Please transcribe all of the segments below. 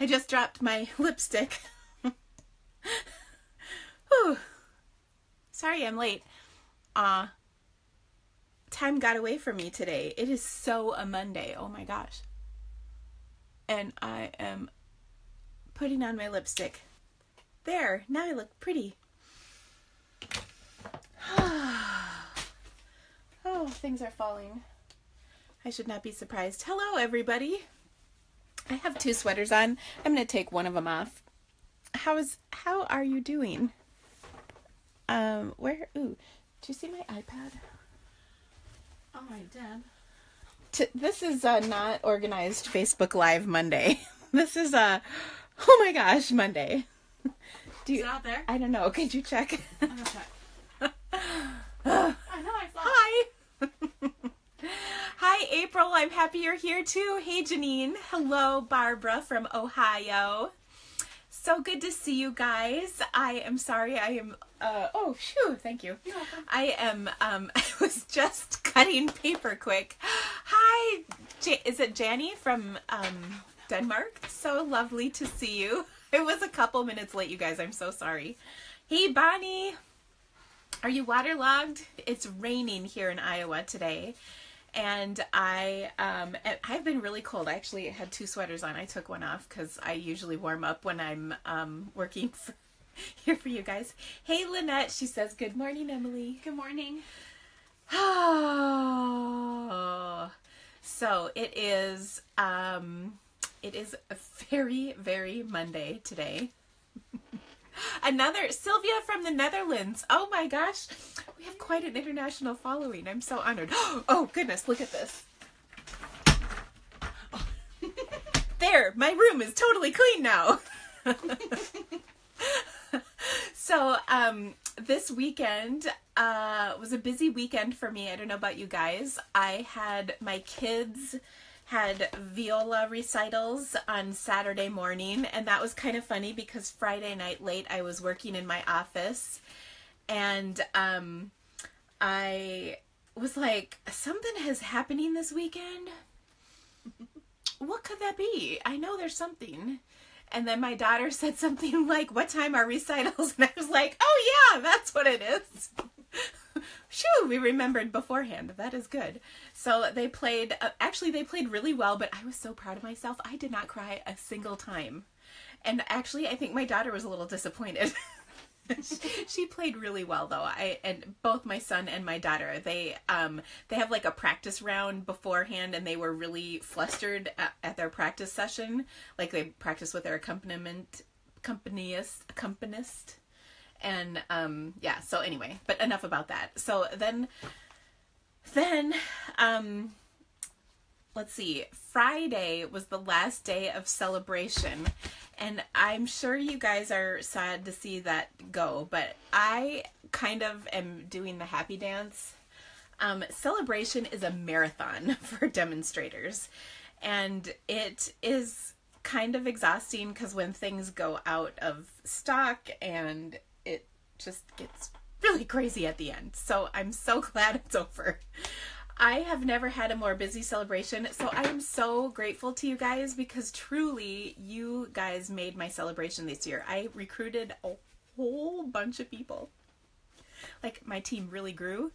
I just dropped my lipstick. Whew. Sorry I'm late. Time got away from me today. It is so a Monday. Oh my gosh. And I am putting on my lipstick. There. Now I look pretty. Oh, things are falling. I should not be surprised. Hello, everybody. I have 2 sweaters on. I'm going to take one of them off. How are you doing? Ooh, do you see my iPad? Oh, I did. This is a not organized Facebook Live Monday. This is oh my gosh, Monday. Is it out there? I don't know. Could you check? I'm gonna check. I know I saw. Hi. Hi, April. I'm happy you're here too. Hey, Janine. Hello, Barbara from Ohio. So good to see you guys. I am sorry. I am. Oh, phew. Thank you. You're welcome. I was just cutting paper quick. Hi. Is it Janny from Denmark? So lovely to see you. It was a couple minutes late, you guys. I'm so sorry. Hey, Bonnie. Are you waterlogged? It's raining here in Iowa today. And I've been really cold. I actually had 2 sweaters on. I took one off because I usually warm up when I'm working here for you guys. Hey, Lynette. She says, good morning, Emily. Good morning. Oh, so it is a very, very Monday today. Another Sylvia from the Netherlands. Oh my gosh. We have quite an international following. I'm so honored. Oh goodness, look at this. There, my room is totally clean now. So, this weekend was a busy weekend for me. I don't know about you guys. My kids had viola recitals on Saturday morning, and that was kind of funny because Friday night late I was working in my office, and I was like, something is happening this weekend. What could that be? I know there's something. And then my daughter said something like, what time are recitals? And I was like, oh yeah, that's what it is. Shoo, we remembered beforehand. That is good. So they played, actually they played really well, but I was so proud of myself. I did not cry a single time. And actually, I think my daughter was a little disappointed. She played really well though. And both my son and my daughter, they have like a practice round beforehand, and they were really flustered at their practice session. Like they practiced with their accompanist. And, yeah, so anyway, but enough about that. So then, let's see, Friday was the last day of celebration, and I'm sure you guys are sad to see that go, but I kind of am doing the happy dance. Celebration is a marathon for demonstrators, and it is kind of exhausting because when things go out of stock, and it just gets really crazy at the end. So I'm so glad it's over. I have never had a more busy celebration, so I am so grateful to you guys because truly you guys made my celebration this year. I recruited a whole bunch of people. Like, my team really grew.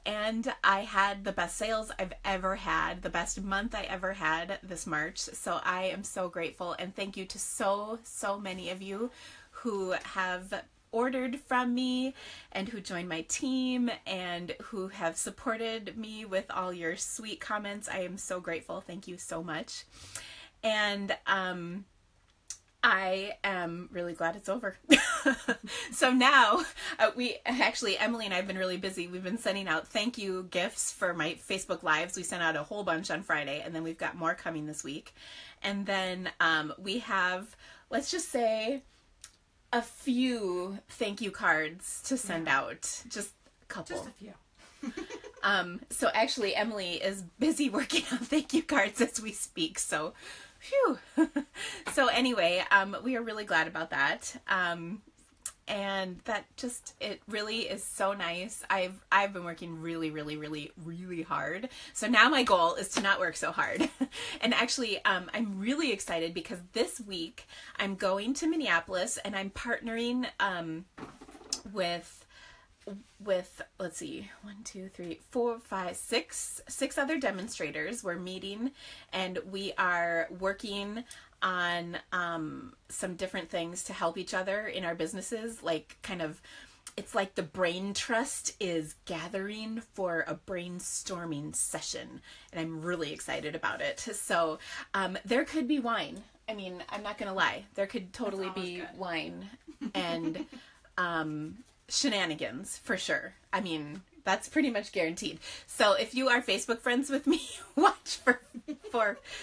And I had the best sales I've ever had, the best month I ever had this March. So I am so grateful, and thank you to so many of you who have ordered from me and who joined my team and who have supported me with all your sweet comments. I am so grateful. Thank you so much. And I am really glad it's over. So now, Emily and I have been really busy. We've been sending out thank you gifts for my Facebook Lives. We sent out a whole bunch on Friday, and then we've got more coming this week. And then we have, let's just say, a few thank you cards to send out. Just a couple. Just a few. So actually, Emily is busy working on thank you cards as we speak. So, phew. So anyway, we are really glad about that. and that just, it really is so nice. I've been working really, really, really, really hard. So now my goal is to not work so hard. And actually, I'm really excited because this week I'm going to Minneapolis and I'm partnering with let's see, 1, 2, 3, 4, 5, 6 other demonstrators. We're meeting and we are working on some different things to help each other in our businesses, like kind of, it's like the Brain Trust is gathering for a brainstorming session, and I'm really excited about it. So there could be wine. I mean, I'm not gonna lie, there could totally be good wine and shenanigans for sure. I mean, that's pretty much guaranteed. So if you are Facebook friends with me, watch for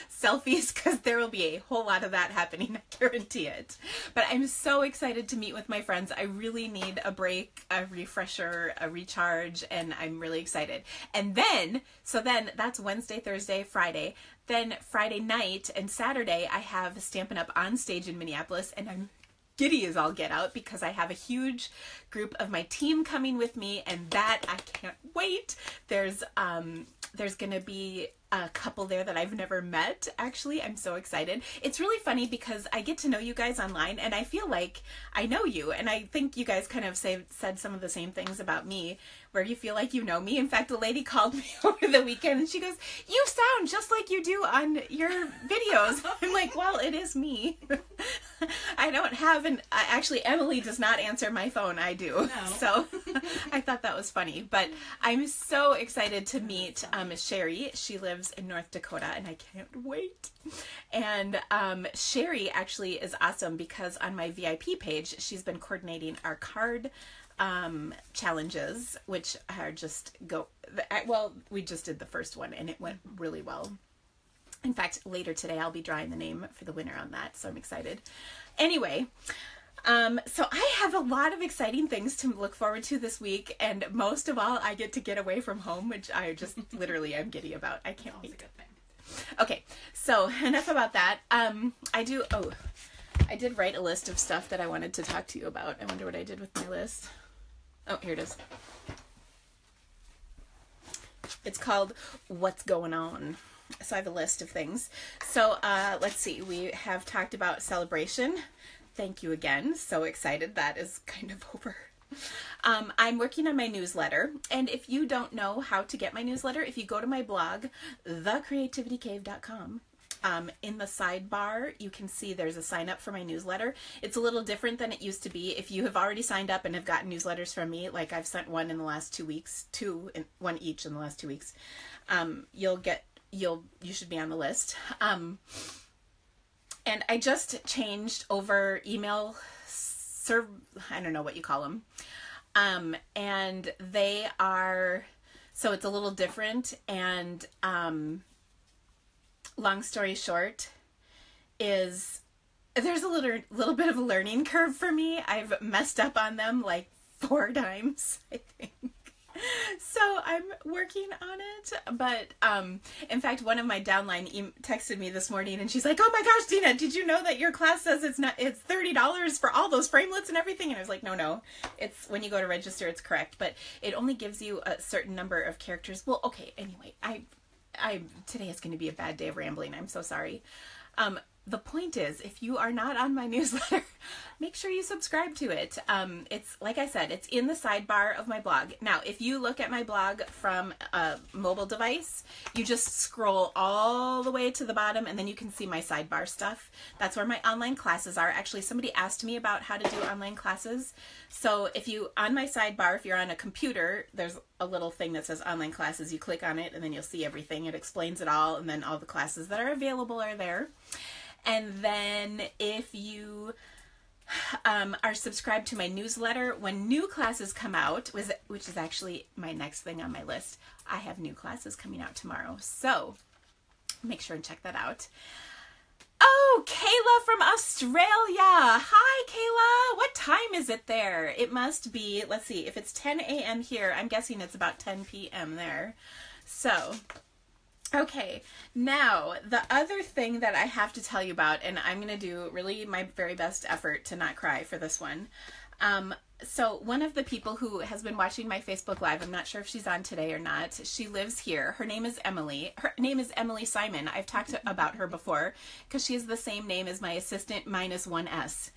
selfies, because there will be a whole lot of that happening. I guarantee it. But I'm so excited to meet with my friends. I really need a break, a refresher, a recharge, and I'm really excited. And then, so then that's Wednesday, Thursday, Friday. Then Friday night and Saturday, I have Stampin' Up! On stage in Minneapolis, and I'm giddy as all get out because I have a huge group of my team coming with me, and that I can't wait. There's gonna be a couple there that I've never met. Actually, I'm so excited. It's really funny because I get to know you guys online and I feel like I know you, and I think you guys kind of said some of the same things about me where you feel like you know me. In fact, a lady called me over the weekend and she goes, "You sound just like you do on your videos." I'm like, well, it is me. I don't have actually, Emily does not answer my phone. I do. No. So I thought that was funny. But I'm so excited to meet Sherry. She lives in North Dakota, and I can't wait. And Sherry actually is awesome because on my VIP page, she's been coordinating our card challenges, which are we just did the first one and it went really well. In fact, later today I'll be drawing the name for the winner on that, so I'm excited. Anyway, so I have a lot of exciting things to look forward to this week, and most of all, I get to get away from home, which I just literally am giddy about. I can't wait. A good thing. Okay, so enough about that. I did write a list of stuff that I wanted to talk to you about. I wonder what I did with my list. Oh, here it is. It's called What's Going On. So I have a list of things. So let's see. We have talked about celebration. Thank you again. So excited. That is kind of over. I'm working on my newsletter. And if you don't know how to get my newsletter, if you go to my blog, thecreativitykave.com, in the sidebar, you can see there's a sign up for my newsletter. It's a little different than it used to be. If you have already signed up and have gotten newsletters from me, like I've sent one in the last 2 weeks, one each in the last 2 weeks, you should be on the list. And I just changed over email I don't know what you call them. And they are, so it's a little different, and long story short is there's a little bit of a learning curve for me. I've messed up on them like 4 times, I think. So I'm working on it. But in fact, one of my downline texted me this morning and she's like, "Oh my gosh, Dina, did you know that your class says it's $30 for all those framelits and everything?" And I was like, no, it's when you go to register, it's correct, but it only gives you a certain number of characters. Well, okay, anyway, today is going to be a bad day of rambling. I'm so sorry. The point is, if you are not on my newsletter, make sure you subscribe to it. It's, like I said, it's in the sidebar of my blog. Now, if you look at my blog from a mobile device, you just scroll all the way to the bottom and then you can see my sidebar stuff. That's where my online classes are. Actually, somebody asked me about how to do online classes. So on my sidebar, if you're on a computer, there's a little thing that says online classes. You click on it and then you'll see everything. It explains it all, and then all the classes that are available are there. And then if you are subscribed to my newsletter, when new classes come out, which is actually my next thing on my list, I have new classes coming out tomorrow. So make sure and check that out. Oh, Kayla from Australia. Hi, Kayla. What time is it there? It must be, let's see, if it's 10 a.m. here, I'm guessing it's about 10 p.m. there. So, okay, now the other thing that I have to tell you about, and I'm going to do really my very best effort to not cry for this one. So one of the people who has been watching my Facebook Live, I'm not sure if she's on today or not, she lives here. Her name is Emily. Her name is Emily Simon. I've talked about her before because she has the same name as my assistant minus one S.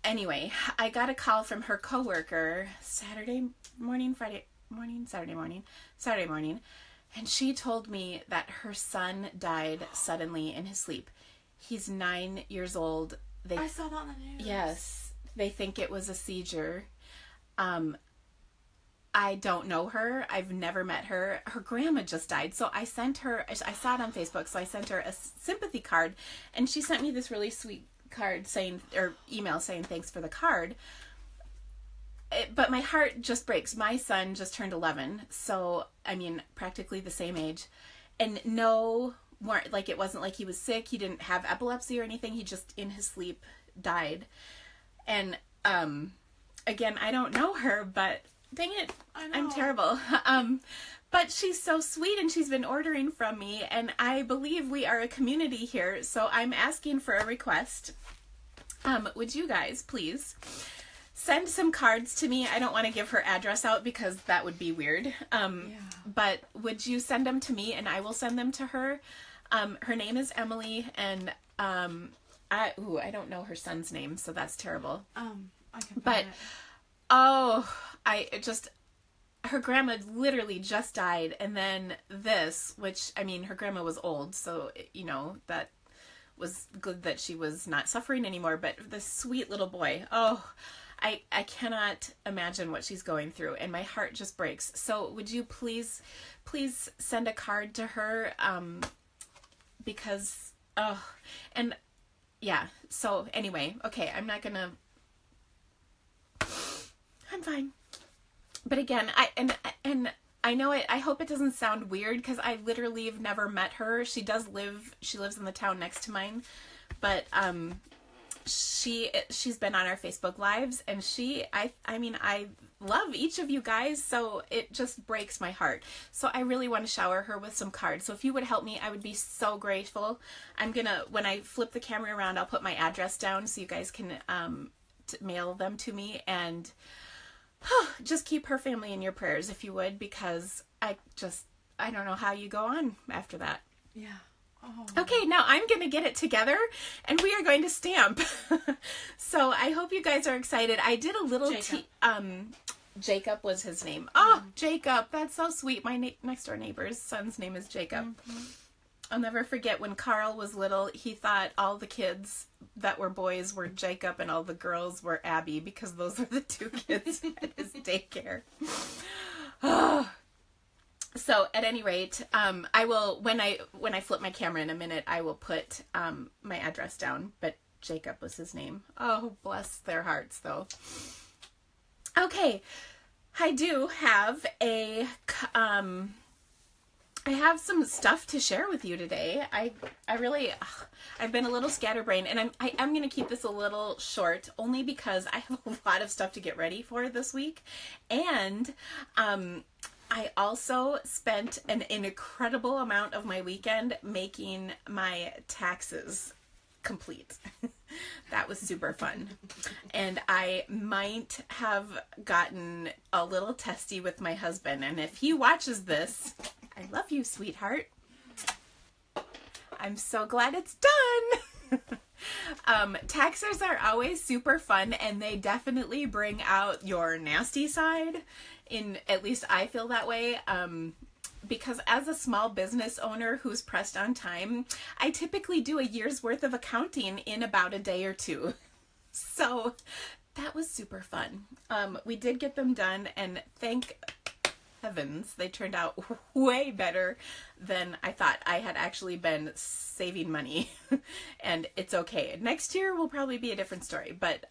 Anyway, I got a call from her coworker Saturday morning, and she told me that her son died suddenly in his sleep. He's 9 years old. I saw that on the news. Yes. They think it was a seizure. I don't know her. I've never met her. Her grandma just died. So I sent her, I saw it on Facebook, so I sent her a sympathy card. And she sent me this really sweet card saying, or email saying thanks for the card. But my heart just breaks. My son just turned 11. So, I mean, practically the same age. And no more, like it wasn't like he was sick. He didn't have epilepsy or anything. He just in his sleep died. And, again, I don't know her, but dang it, I'm terrible. But she's so sweet and she's been ordering from me and I believe we are a community here. So I'm asking for a request. Would you guys please send some cards to me? I don't want to give her address out because that would be weird. But would you send them to me and I will send them to her? Her name is Emily and, I don't know her son's name, so that's terrible. I can find it. Her grandma literally just died, and then this, which, I mean, her grandma was old, so, you know, that was good that she was not suffering anymore, but this sweet little boy, I cannot imagine what she's going through, and my heart just breaks. So would you please send a card to her, because, and yeah, so anyway, okay, I'm fine. But again, I know it, I hope it doesn't sound weird because I literally have never met her. She lives in the town next to mine, but, she's been on our Facebook Lives and I love each of you guys, so it just breaks my heart. So I really want to shower her with some cards. So if you would help me, I would be so grateful. When I flip the camera around, I'll put my address down so you guys can mail them to me, and just keep her family in your prayers if you would, because I don't know how you go on after that. Yeah. Oh. Okay, now I'm going to get it together and we are going to stamp. So I hope you guys are excited. I did a little Jacob was his name. Oh, Jacob. That's so sweet. My next door neighbor's son's name is Jacob. Mm-hmm. I'll never forget when Carl was little, he thought all the kids that were boys were Jacob and all the girls were Abby because those were the two kids at his daycare. Oh. So at any rate, I will, when I flip my camera in a minute, I will put my address down, but Jacob was his name. Oh, bless their hearts though. Okay. I do have I have some stuff to share with you today. I've been a little scatterbrained, and I'm going to keep this a little short only because I have a lot of stuff to get ready for this week. And, I also spent an incredible amount of my weekend making my taxes complete. That was super fun. And I might have gotten a little testy with my husband. And if he watches this, I love you, sweetheart. I'm so glad it's done. Taxes are always super fun, and they definitely bring out your nasty side. At least I feel that way. Because as a small business owner who's pressed on time, I typically do a year's worth of accounting in about a day or two. So that was super fun. We did get them done, and thank heavens, they turned out way better than I thought. I had actually been saving money, and it's okay. Next year will probably be a different story, but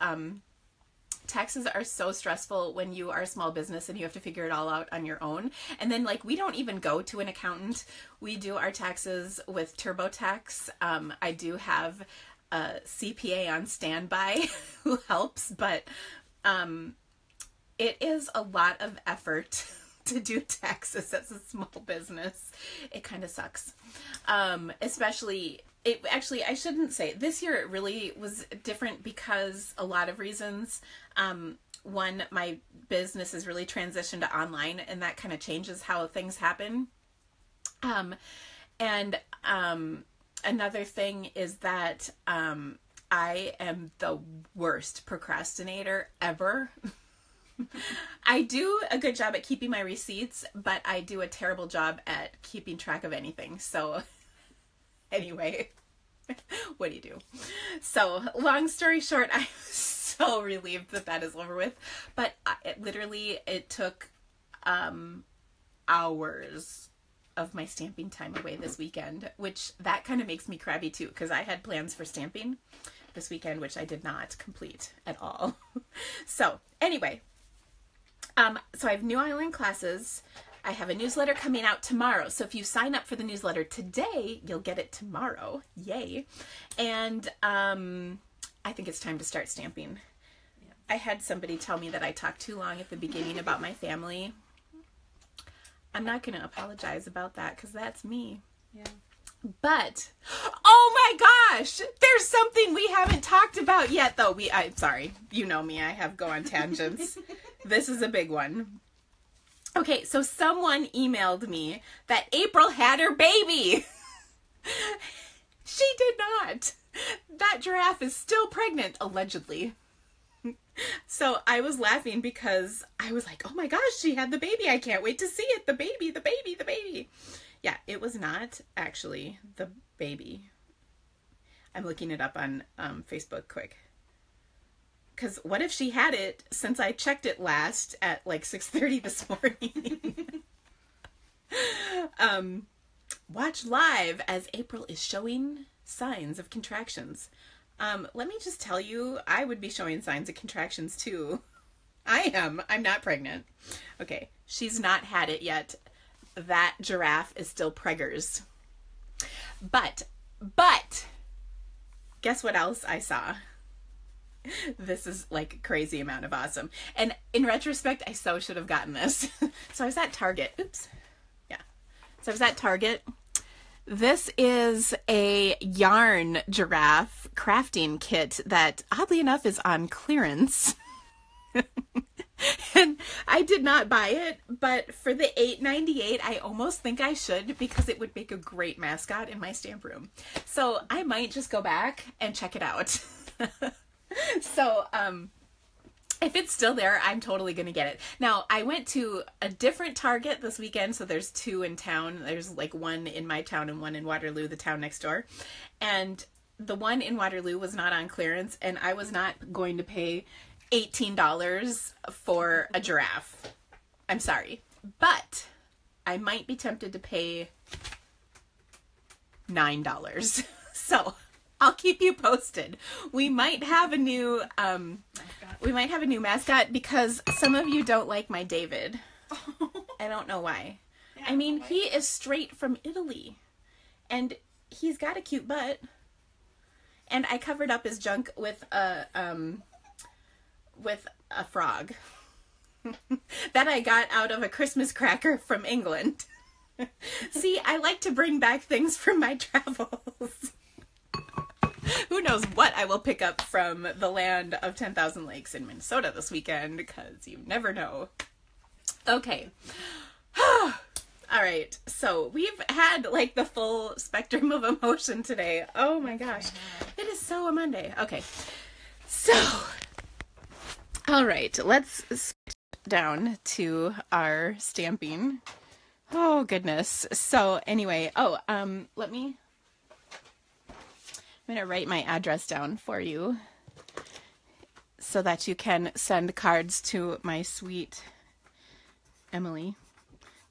taxes are so stressful when you are a small business and you have to figure it all out on your own. And then, like, we don't even go to an accountant. We do our taxes with TurboTax. I do have a CPA on standby who helps, but it is a lot of effort to do taxes as a small business. It kind of sucks. Especially it actually, I shouldn't say this year. It really was different because a lot of reasons. One, my business has really transitioned to online, and that kind of changes how things happen. And another thing is that I am the worst procrastinator ever. I do a good job at keeping my receipts, but I do a terrible job at keeping track of anything. So anyway, what do you do? So long story short, I'm so relieved that that is over with. But it took hours of my stamping time away this weekend, which that kind of makes me crabby too, because I had plans for stamping this weekend, which I did not complete at all. So anyway, so I have new online classes. I have a newsletter coming out tomorrow. So if you sign up for the newsletter today, you'll get it tomorrow. Yay. And I think it's time to start stamping. Yeah. I had somebody tell me that I talked too long at the beginning about my family. I'm not going to apologize about that because that's me. Yeah. But, oh my gosh, there's something we haven't talked about yet, though. I'm sorry. You know me. I have go on tangents. This is a big one. Okay, so someone emailed me that April had her baby. She did not. That giraffe is still pregnant, allegedly. So I was laughing because I was like, oh my gosh, she had the baby. I can't wait to see it. The baby, the baby, the baby. Yeah, it was not actually the baby. I'm looking it up on Facebook quick. Because what if she had it since I checked it last at like 6:30 this morning? Watch live as April is showing signs of contractions. Let me just tell you, I would be showing signs of contractions too. I am. I'm not pregnant. Okay, she's not had it yet. That giraffe is still preggers. But, guess what else I saw? This is like a crazy amount of awesome. And in retrospect, I so should have gotten this. So I was at Target. Oops. Yeah. So I was at Target. This is a yarn giraffe crafting kit that oddly enough is on clearance. And I did not buy it, but for the $8.98, I almost think I should because it would make a great mascot in my stamp room. So I might just go back and check it out. So, if it's still there, I'm totally going to get it. Now, I went to a different Target this weekend, so there's two in town. There's like one in my town and one in Waterloo, the town next door. And the one in Waterloo was not on clearance, and I was not going to pay $18 for a giraffe. I'm sorry. But I might be tempted to pay $9. So I'll keep you posted. We might have a new mascot because some of you don't like my David. I don't know why. Yeah, I mean, he is straight from Italy and he's got a cute butt. And I covered up his junk with a frog that I got out of a Christmas cracker from England. See, I like to bring back things from my travels. Who knows what I will pick up from the land of 10,000 lakes in Minnesota this weekend, because you never know. Okay. All right. So we've had like the full spectrum of emotion today. Oh my gosh. It is so a Monday. Okay. So, all right. Let's switch down to our stamping. Oh goodness. So anyway, I'm going to write my address down for you so that you can send cards to my sweet Emily.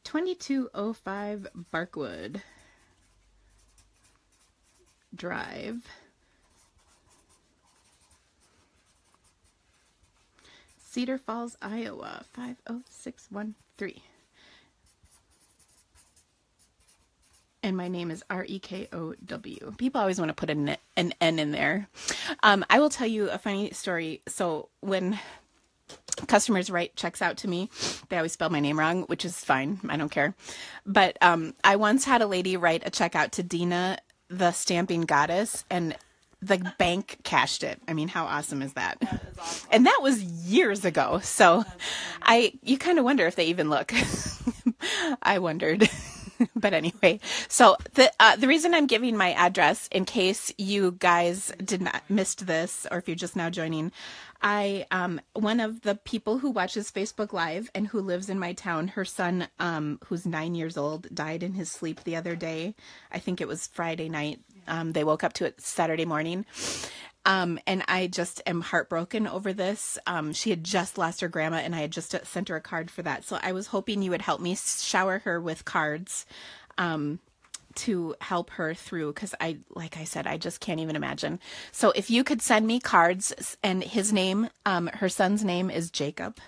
2205 Barkwood Drive. Cedar Falls, Iowa, 50613. And my name is Rekow. People always want to put an N in there. I will tell you a funny story. So when customers write checks out to me, they always spell my name wrong, which is fine. I don't care. But I once had a lady write a check out to Dina the stamping goddess, and the bank cashed it. I mean, how awesome is that? That is awesome. And that was years ago. So you kind of wonder if they even look. I wondered. But anyway, so the reason I'm giving my address, in case you guys did not missed this, or if you're just now joining, one of the people who watches Facebook Live and who lives in my town, her son, who's 9 years old, died in his sleep the other day. I think it was Friday night. They woke up to it Saturday morning. And I just am heartbroken over this. She had just lost her grandma, and I had just sent her a card for that. So I was hoping you would help me shower her with cards, to help her through, because like I said, I just can't even imagine. So if you could send me cards, and his name, her son's name is Jacob,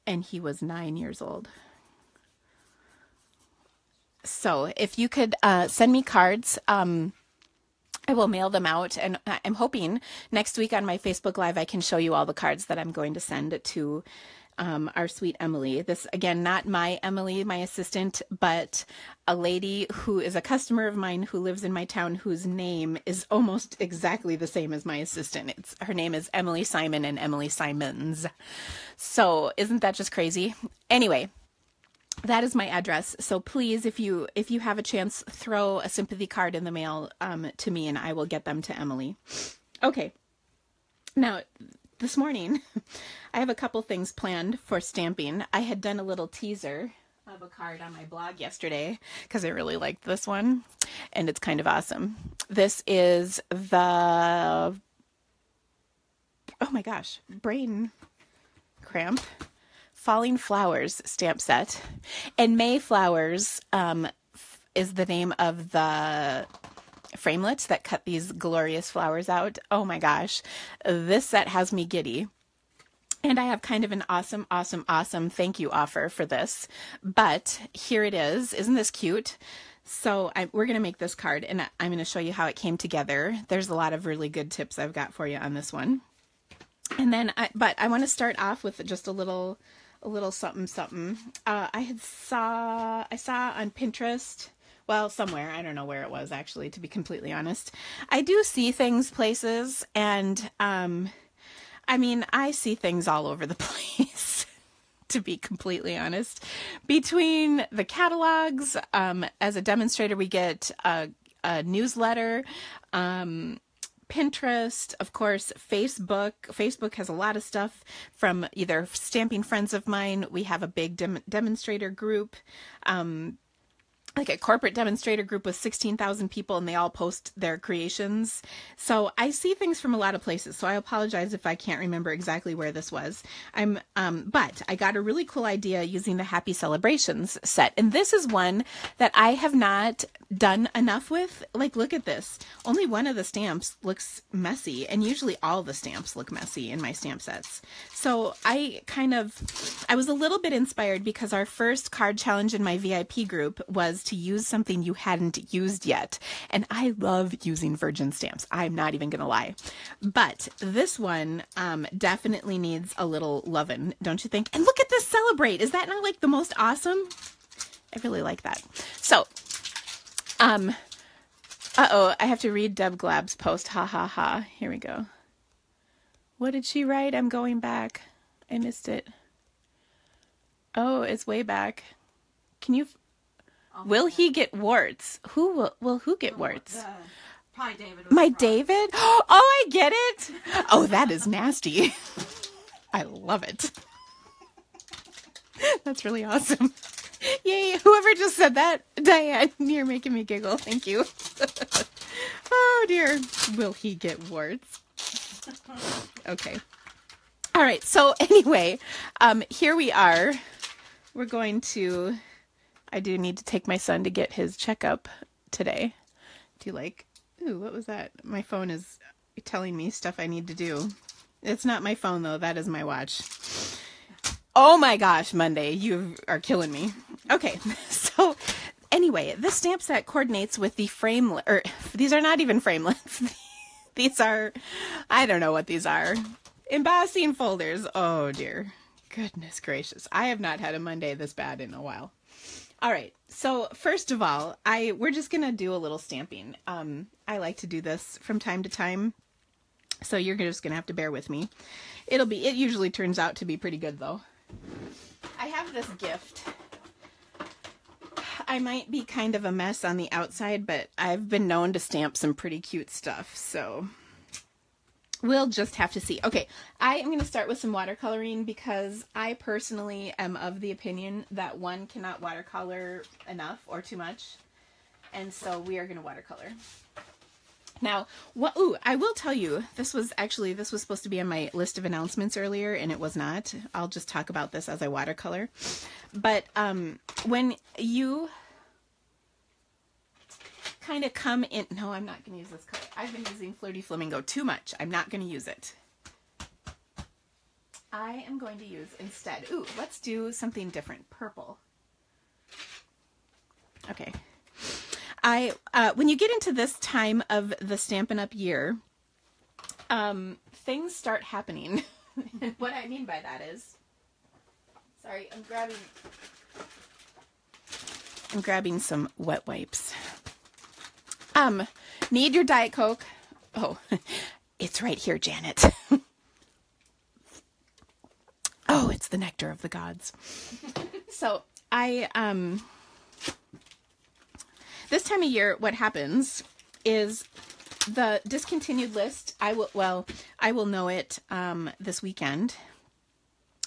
and he was 9 years old. So if you could send me cards, I will mail them out, and I'm hoping next week on my Facebook Live I can show you all the cards that I'm going to send to our sweet Emily. This, again, not my Emily, my assistant, but a lady who is a customer of mine who lives in my town, whose name is almost exactly the same as my assistant. Her name is Emily Simon and Emily Simons. So isn't that just crazy? Anyway, that is my address. So please, if you have a chance, throw a sympathy card in the mail to me, and I will get them to Emily. Okay. Now, this morning, I have a couple things planned for stamping. I had done a little teaser of a card on my blog yesterday because I really liked this one, and it's kind of awesome. This is the, oh my gosh, brain cramp. Falling Flowers stamp set, and Mayflowers is the name of the framelits that cut these glorious flowers out. Oh my gosh, this set has me giddy. And I have kind of an awesome thank you offer for this, but here it is. Isn't this cute? So we're going to make this card, and I'm going to show you how it came together. There's a lot of really good tips I've got for you on this one. And then, but I want to start off with just a little something. I saw on Pinterest, well, somewhere, I don't know where it was actually, to be completely honest. I do see things places, and I mean, I see things all over the place, to be completely honest. Between the catalogs, as a demonstrator, we get a newsletter, Pinterest, of course, Facebook. Facebook has a lot of stuff from either stamping friends of mine. We have a big demonstrator group, like a corporate demonstrator group with 16,000 people, and they all post their creations. So I see things from a lot of places. So I apologize if I can't remember exactly where this was. But I got a really cool idea using the Happy Celebrations set. And this is one that I have not done enough with. Like, look at this. Only one of the stamps looks messy, and usually all the stamps look messy in my stamp sets. So I was a little bit inspired because our first card challenge in my VIP group was to use something you hadn't used yet. And I love using virgin stamps. I'm not even going to lie. But this one definitely needs a little lovin', don't you think? And look at this Celebrate. Is that not like the most awesome? I really like that. So, uh-oh, I have to read Deb Glab's post. Ha ha ha. Here we go. What did she write? I'm going back. I missed it. Oh, it's way back. Can you... Will he get warts? Who will get warts? Probably David. My David? Oh, I get it. Oh, that is nasty. I love it. That's really awesome. Yay, whoever just said that, Diane, you're making me giggle. Thank you. Oh dear. Will he get warts? Okay. All right. So anyway, here we are. We're going to... I do need to take my son to get his checkup today. Ooh, what was that? My phone is telling me stuff I need to do. It's not my phone, though. That is my watch. Oh my gosh, Monday, you are killing me. Okay, so anyway, this stamp set coordinates with the these are not even framelits. These are, I don't know what these are. Embossing folders. Oh dear. Goodness gracious. I have not had a Monday this bad in a while. All right. So first of all, we're just going to do a little stamping. I like to do this from time to time. So you're just going to have to bear with me. It usually turns out to be pretty good though. I have this gift. I might be kind of a mess on the outside, but I've been known to stamp some pretty cute stuff. So we'll just have to see. Okay, I am going to start with some watercoloring because I personally am of the opinion that one cannot watercolor enough or too much. And so we are going to watercolor. Now, I will tell you, this was supposed to be on my list of announcements earlier, and it was not. I'll just talk about this as I watercolor. But when you kind of come in, no, I'm not going to use this color. I've been using Flirty Flamingo too much. I'm not going to use it. I am going to use instead, let's do something different. Purple. Okay. When you get into this time of the Stampin' Up! Year, things start happening. And what I mean by that is, sorry, I'm grabbing some wet wipes. Need your Diet Coke. Oh, it's right here, Janet. Oh, it's the nectar of the gods. So this time of year, what happens is the discontinued list, I will know it this weekend.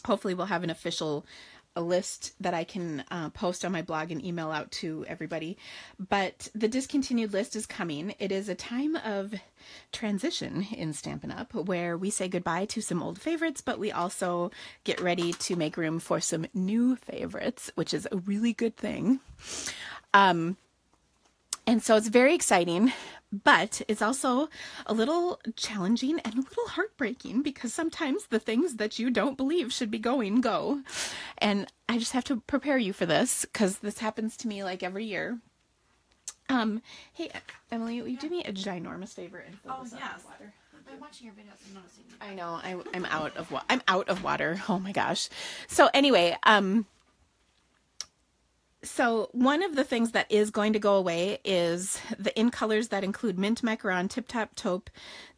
Hopefully we'll have an official list that I can post on my blog and email out to everybody. But the discontinued list is coming. It is a time of transition in Stampin' Up! Where we say goodbye to some old favorites, but we also get ready to make room for some new favorites, which is a really good thing. And so it's very exciting, but it's also a little challenging and a little heartbreaking because sometimes the things that you don't believe should be going go. And I just have to prepare you for this because this happens to me like every year. Hey, Emily, will you do me a ginormous favor and fill this up with water? I've been watching your videos and noticing. I know, I'm out of water. Oh my gosh. So anyway, so one of the things that is going to go away is the in colors that include Mint Macaron, Tip Top Taupe,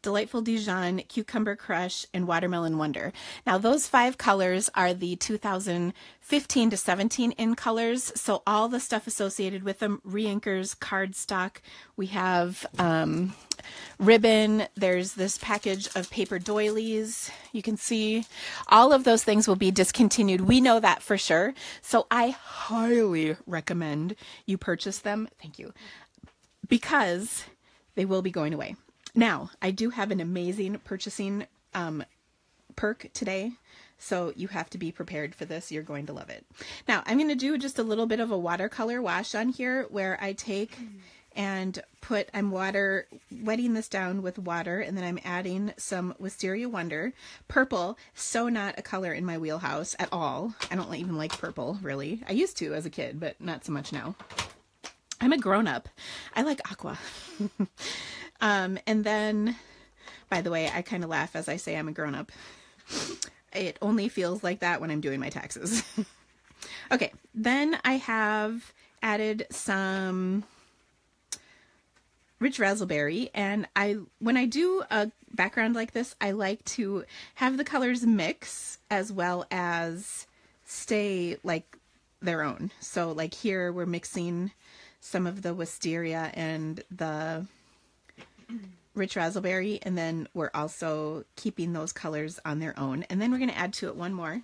Delightful Dijon, Cucumber Crush, and Watermelon Wonder. Now those 5 colors are the 2015 to 17 in colors. So all the stuff associated with them, reinkers, cardstock, we have ribbon, there's this package of paper doilies. You can see all of those things will be discontinued. We know that for sure. So I highly recommend you purchase them. Thank you. Because they will be going away. Now, I do have an amazing purchasing perk today. So you have to be prepared for this. You're going to love it. Now, I'm going to do just a little bit of a watercolor wash on here where I take and I'm wetting this down with water, and then I'm adding some Wisteria Wonder. Purple, so not a color in my wheelhouse at all. I don't even like purple, really. I used to as a kid, but not so much now. I'm a grown-up. I like aqua. And then, by the way, I kind of laugh as I say I'm a grown-up. It only feels like that when I'm doing my taxes. Okay, then I have added some Rich Razzleberry, and when I do a background like this, I like to have the colors mix as well as stay like their own. So like here we're mixing some of the Wisteria and the Rich Razzleberry, and then we're also keeping those colors on their own. And then we're going to add to it one more.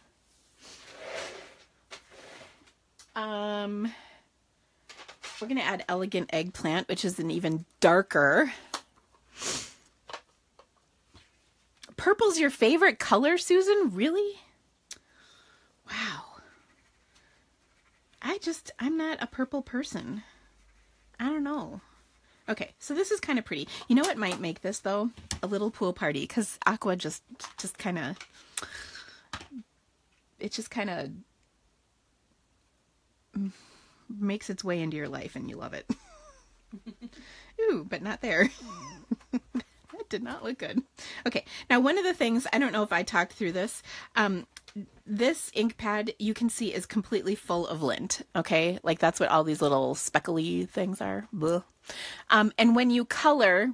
We're going to add Elegant Eggplant, which is an even darker. Purple's your favorite color, Susan? Really? Wow. I'm not a purple person. I don't know. Okay, so this is kind of pretty. You know what might make this, though? A little pool party, because aqua just kind of... It just kind of makes its way into your life and you love it. Ooh, but not there. That did not look good. Okay, now one of the things, I don't know if I talked through this, this ink pad, you can see, is completely full of lint, okay? Like, that's what all these little speckly things are. And when you color,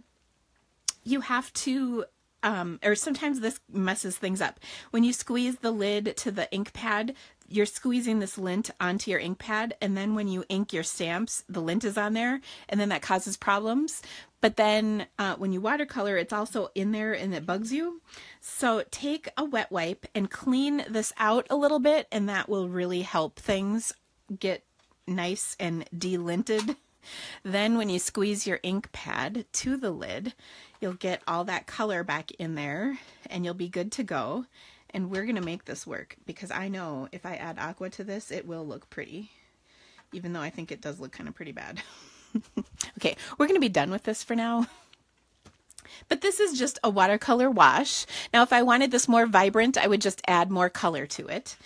you have to, or sometimes this messes things up. When you squeeze the lid to the ink pad, you're squeezing this lint onto your ink pad, and then when you ink your stamps, the lint is on there, and then that causes problems. But then when you watercolor, it's also in there and it bugs you. So take a wet wipe and clean this out a little bit, and that will really help things get nice and delinted. Then when you squeeze your ink pad to the lid, you'll get all that color back in there and you'll be good to go. And we're going to make this work, because I know if I add aqua to this, it will look pretty, even though I think it does look kind of pretty bad. Okay, we're going to be done with this for now. But this is just a watercolor wash. Now, if I wanted this more vibrant, I would just add more color to it.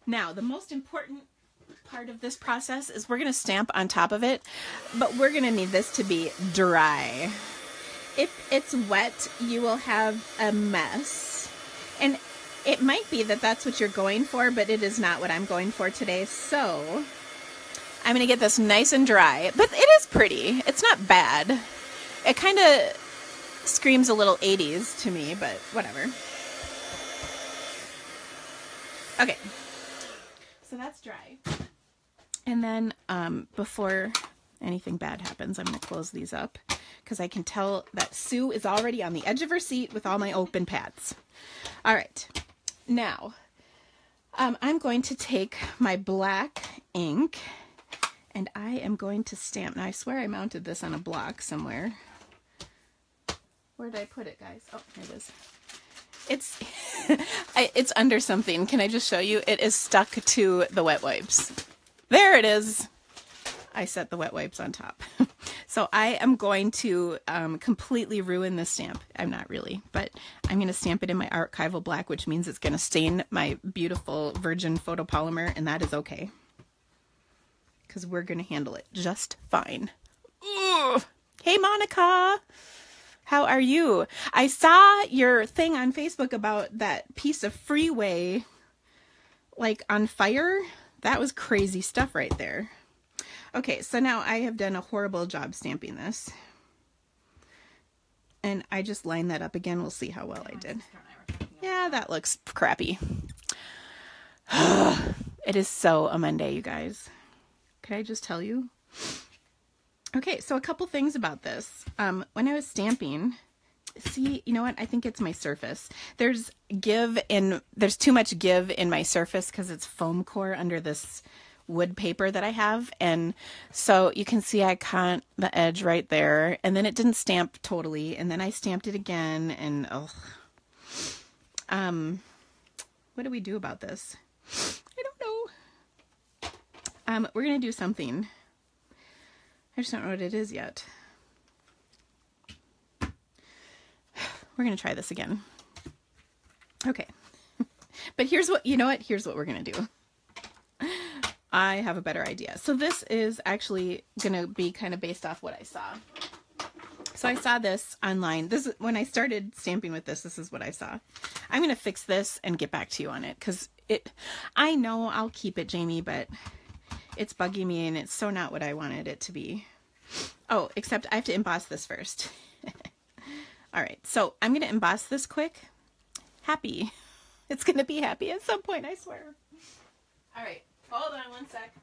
Now, the most important part of this process is we're going to stamp on top of it, but we're going to need this to be dry. If it's wet, you will have a mess. And it might be that that's what you're going for, but it is not what I'm going for today. So I'm going to get this nice and dry, but it is pretty. It's not bad. It kind of screams a little 80s to me, but whatever. Okay, so that's dry. And then before anything bad happens, I'm going to close these up, because I can tell that Sue is already on the edge of her seat with all my open pads. All right, now I'm going to take my black ink and I am going to stamp. Now, I swear I mounted this on a block somewhere. Where did I put it, guys? Oh, here it is. It's it's under something. Can I just show you? It is stuck to the wet wipes. There it is. I set the wet wipes on top. So I am going to completely ruin this stamp. I'm not really, but I'm going to stamp it in my archival black, which means it's going to stain my beautiful virgin photopolymer, and that is okay, because we're going to handle it just fine. Ugh. Hey, Monica. How are you? I saw your thing on Facebook about that piece of freeway, like, on fire. That was crazy stuff right there. Okay, so now I have done a horrible job stamping this. And I just lined that up again. We'll see how well I did. Yeah, that looks crappy. It is so a Monday, you guys. Could I just tell you? Okay, so a couple things about this. When I was stamping, see, you know what? I think it's my surface. There's too much give in my surface because it's foam core under this wood paper that I have, and so you can see I caught the edge right there, and then it didn't stamp totally, and then I stamped it again, and what do we do about this? I don't know. We're gonna do something. I just don't know what it is yet. We're gonna try this again. Okay. But here's what, you know what? Here's what we're gonna do. I have a better idea. So this is actually gonna be kind of based off what I saw. So I saw this online. This is when I started stamping with this. This is what I saw. I'm gonna fix this and get back to you on it, because I know I'll keep it, Jamie, but it's bugging me and it's so not what I wanted it to be. Oh, except I have to emboss this first. All right, so I'm gonna emboss this quick. Happy. It's gonna be happy at some point, I swear. All right. Hold on one sec.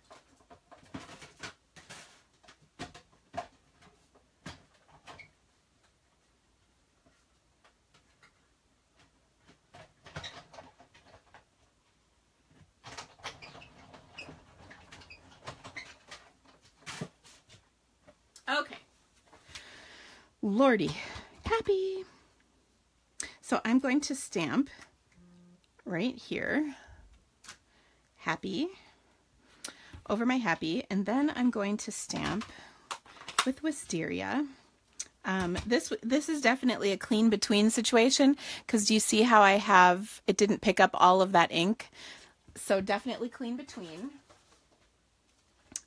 Okay. Lordy. Happy. So I'm going to stamp right here. Happy. Over my happy, and then I'm going to stamp with Wisteria. This is definitely a clean between situation, because do you see how it didn't pick up all of that ink? So definitely clean between.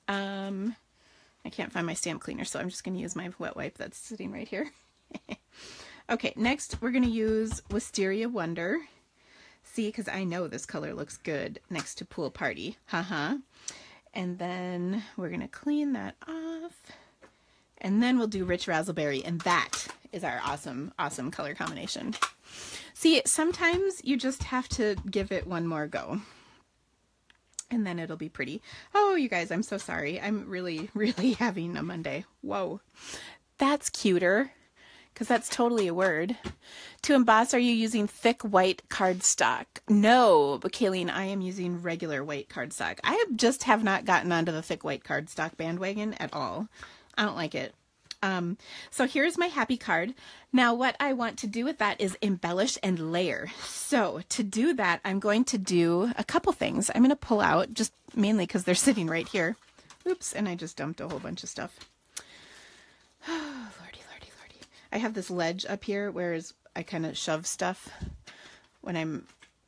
I can't find my stamp cleaner, so I'm just going to use my wet wipe that's sitting right here. Okay, next we're going to use Wisteria Wonder. See, because I know this color looks good next to Pool Party. Haha. And then we're going to clean that off. And then we'll do Rich Razzleberry, and that is our awesome, awesome color combination. See, sometimes you just have to give it one more go. And then it'll be pretty. Oh, you guys, I'm so sorry. I'm really, really having a Monday. Whoa. That's cuter, because that's totally a word. To emboss, are you using thick white cardstock? No, but Kayleen, I am using regular white cardstock. I just have not gotten onto the thick white cardstock bandwagon at all. I don't like it. So here's my happy card. Now what I want to do with that is embellish and layer. So to do that, I'm going to do a couple things. I'm going to pull out, just mainly because they're sitting right here. Oops, and I just dumped a whole bunch of stuff. Oh, lordy, lordy, lordy. I have this ledge up here where I kind of shove stuff when I'm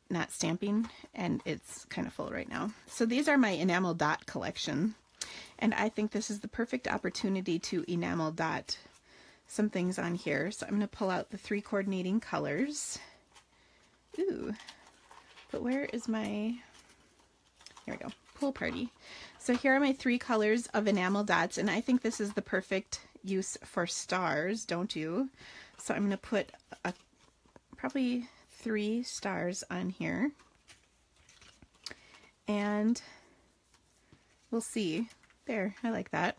not stamping, and it's kind of full right now. So these are my enamel dot collection. And I think this is the perfect opportunity to enamel dot some things on here. So I'm going to pull out the 3 coordinating colors. Ooh, but where is my, here we go, Pool Party. So here are my 3 colors of enamel dots, and I think this is the perfect use for stars, don't you? So I'm going to put probably 3 stars on here. And we'll see. There, I like that.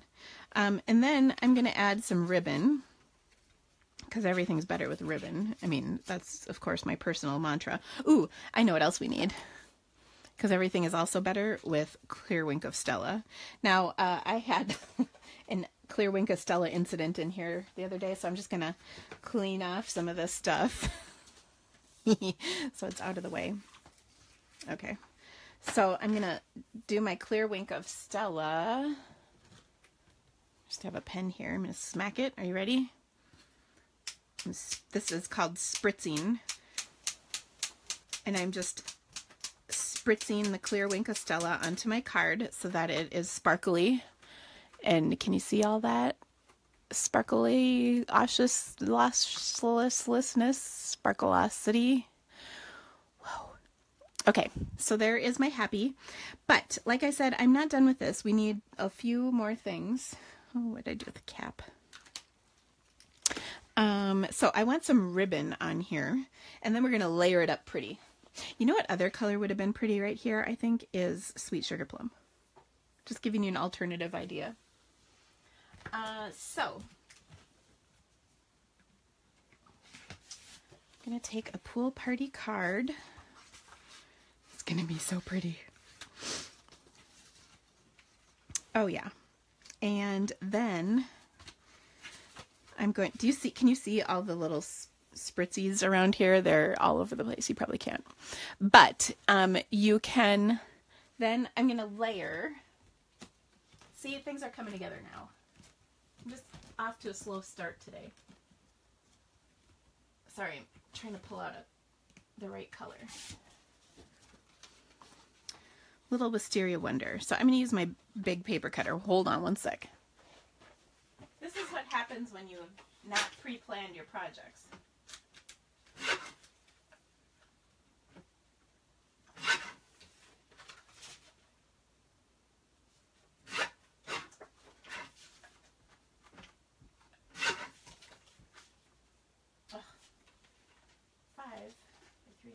And then I'm going to add some ribbon, because everything's better with ribbon. I mean, that's, of course, my personal mantra. Ooh, I know what else we need, because everything is also better with Clear Wink of Stella. Now, I had an Clear Wink of Stella incident in here the other day, so I'm just going to clean off some of this stuff so it's out of the way. Okay. So I'm going to do my Clear Wink of Stella. Just have a pen here. I'm going to smack it. Are you ready? This is called spritzing. And I'm just spritzing the Clear Wink of Stella onto my card so that it is sparkly. And can you see all that? Sparkly, losslessness, sparklosity. Okay, so there is my happy, but like I said, I'm not done with this. We need a few more things. Oh, what did I do with the cap? So I want some ribbon on here, and then we're going to layer it up pretty. You know what other color would have been pretty right here, I think, is Sweet Sugar Plum. Just giving you an alternative idea. So I'm going to take a Pool Party card. Gonna be so pretty. Oh yeah. And then I'm going, can you see all the little spritzies around here? They're all over the place. You probably can't. But you can, then I'm gonna layer. See, things are coming together now. I'm just off to a slow start today. Sorry, I'm trying to pull out the right color. Little Wisteria Wonder. So I'm going to use my big paper cutter. Hold on one sec. This is what happens when you have not pre-planned your projects. Ugh. 5 by 3 3/4.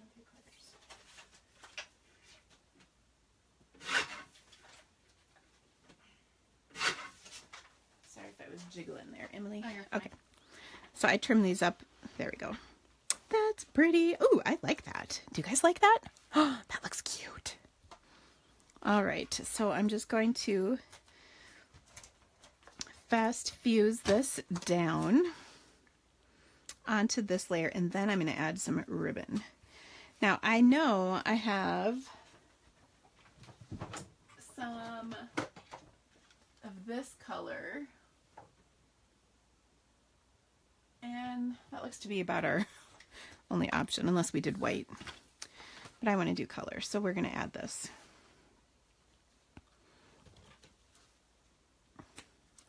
Was jiggling there, Emily. Oh, you're fine. Okay. So I trim these up. There we go. That's pretty. Ooh, I like that. Do you guys like that? Oh, that looks cute. All right. So I'm just going to fast fuse this down onto this layer, and then I'm going to add some ribbon. Now I know I have some of this color. And that looks to be about our only option, unless we did white. But I want to do color, so we're going to add this.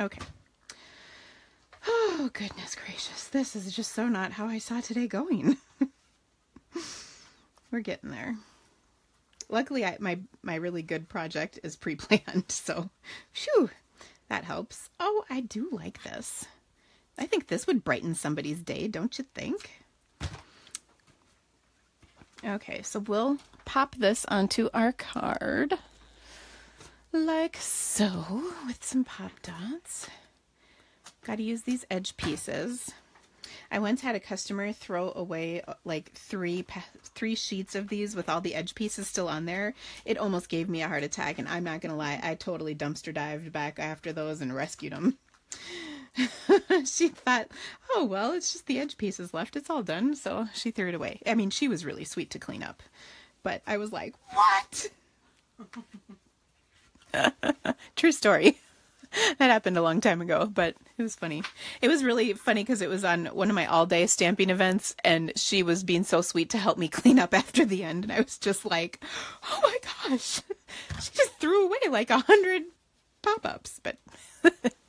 Okay. Oh, goodness gracious. This is just so not how I saw today going. We're getting there. Luckily, my really good project is pre-planned, so phew, that helps. Oh, I do like this. I think this would brighten somebody's day, don't you think? Okay, so we'll pop this onto our card like so with some pop dots. Got to use these edge pieces. I once had a customer throw away like three sheets of these with all the edge pieces still on there. It almost gave me a heart attack, and I'm not gonna lie, I totally dumpster dived back after those and rescued them. She thought, oh well, it's just the edge pieces left, it's all done, so she threw it away. I mean, she was really sweet to clean up, but I was like, what? True story. That happened a long time ago, but it was funny. It was really funny because it was on one of my all-day stamping events, and she was being so sweet to help me clean up after the end, and I was just like, oh my gosh, she just threw away like 100 pop-ups, but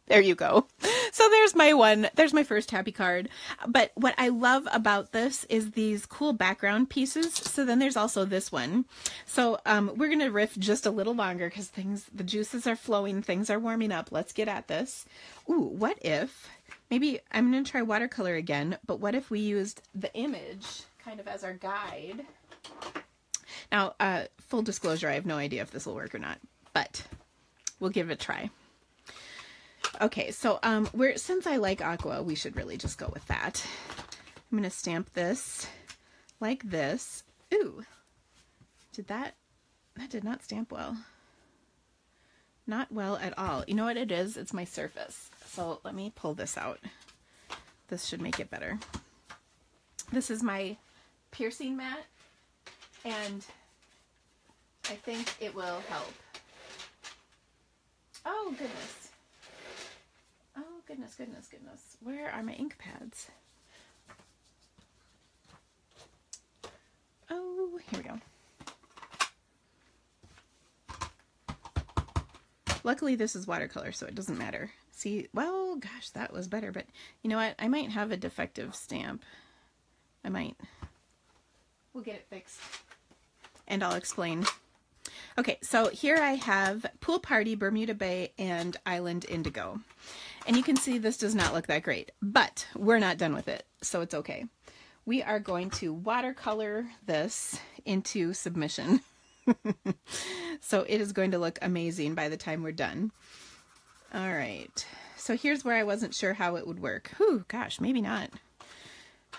there you go. So there's my first happy card. But what I love about this is these cool background pieces. So then there's also this one. So we're going to riff just a little longer because the juices are flowing, things are warming up. Let's get at this. Ooh, what if, maybe I'm going to try watercolor again, but what if we used the image kind of as our guide? Now, full disclosure, I have no idea if this will work or not, but we'll give it a try. Okay, so since I like aqua, we should really just go with that. I'm going to stamp this like this. Ooh, that did not stamp well. Not well at all. You know what it is? It's my surface. So let me pull this out. This should make it better. This is my piercing mat, and I think it will help. Oh, goodness. Oh, goodness, goodness, goodness. Where are my ink pads? Oh, here we go. Luckily, this is watercolor, so it doesn't matter. See, well, gosh, that was better, but you know what? I might have a defective stamp. I might. We'll get it fixed. And I'll explain. Okay, so here I have Pool Party, Bermuda Bay, and Island Indigo. And you can see this does not look that great, but we're not done with it, so it's okay. We are going to watercolor this into submission. So it is going to look amazing by the time we're done. All right, so here's where I wasn't sure how it would work. Whew, gosh, maybe not.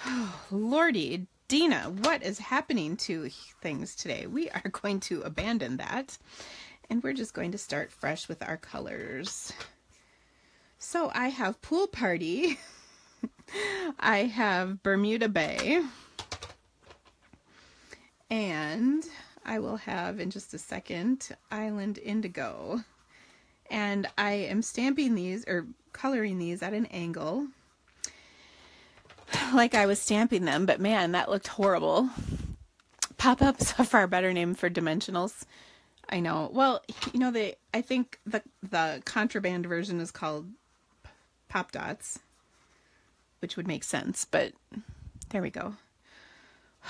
Oh, Lordy, Dina, what is happening to things today? We are going to abandon that, and we're just going to start fresh with our colors. So I have Pool Party, I have Bermuda Bay, and I will have in just a second Island Indigo. And I am stamping these or coloring these at an angle like I was stamping them, but man, that looked horrible. Pop-up's a far better name for dimensionals. I know. Well, you know, I think the contraband version is called pop dots, which would make sense, but there we go.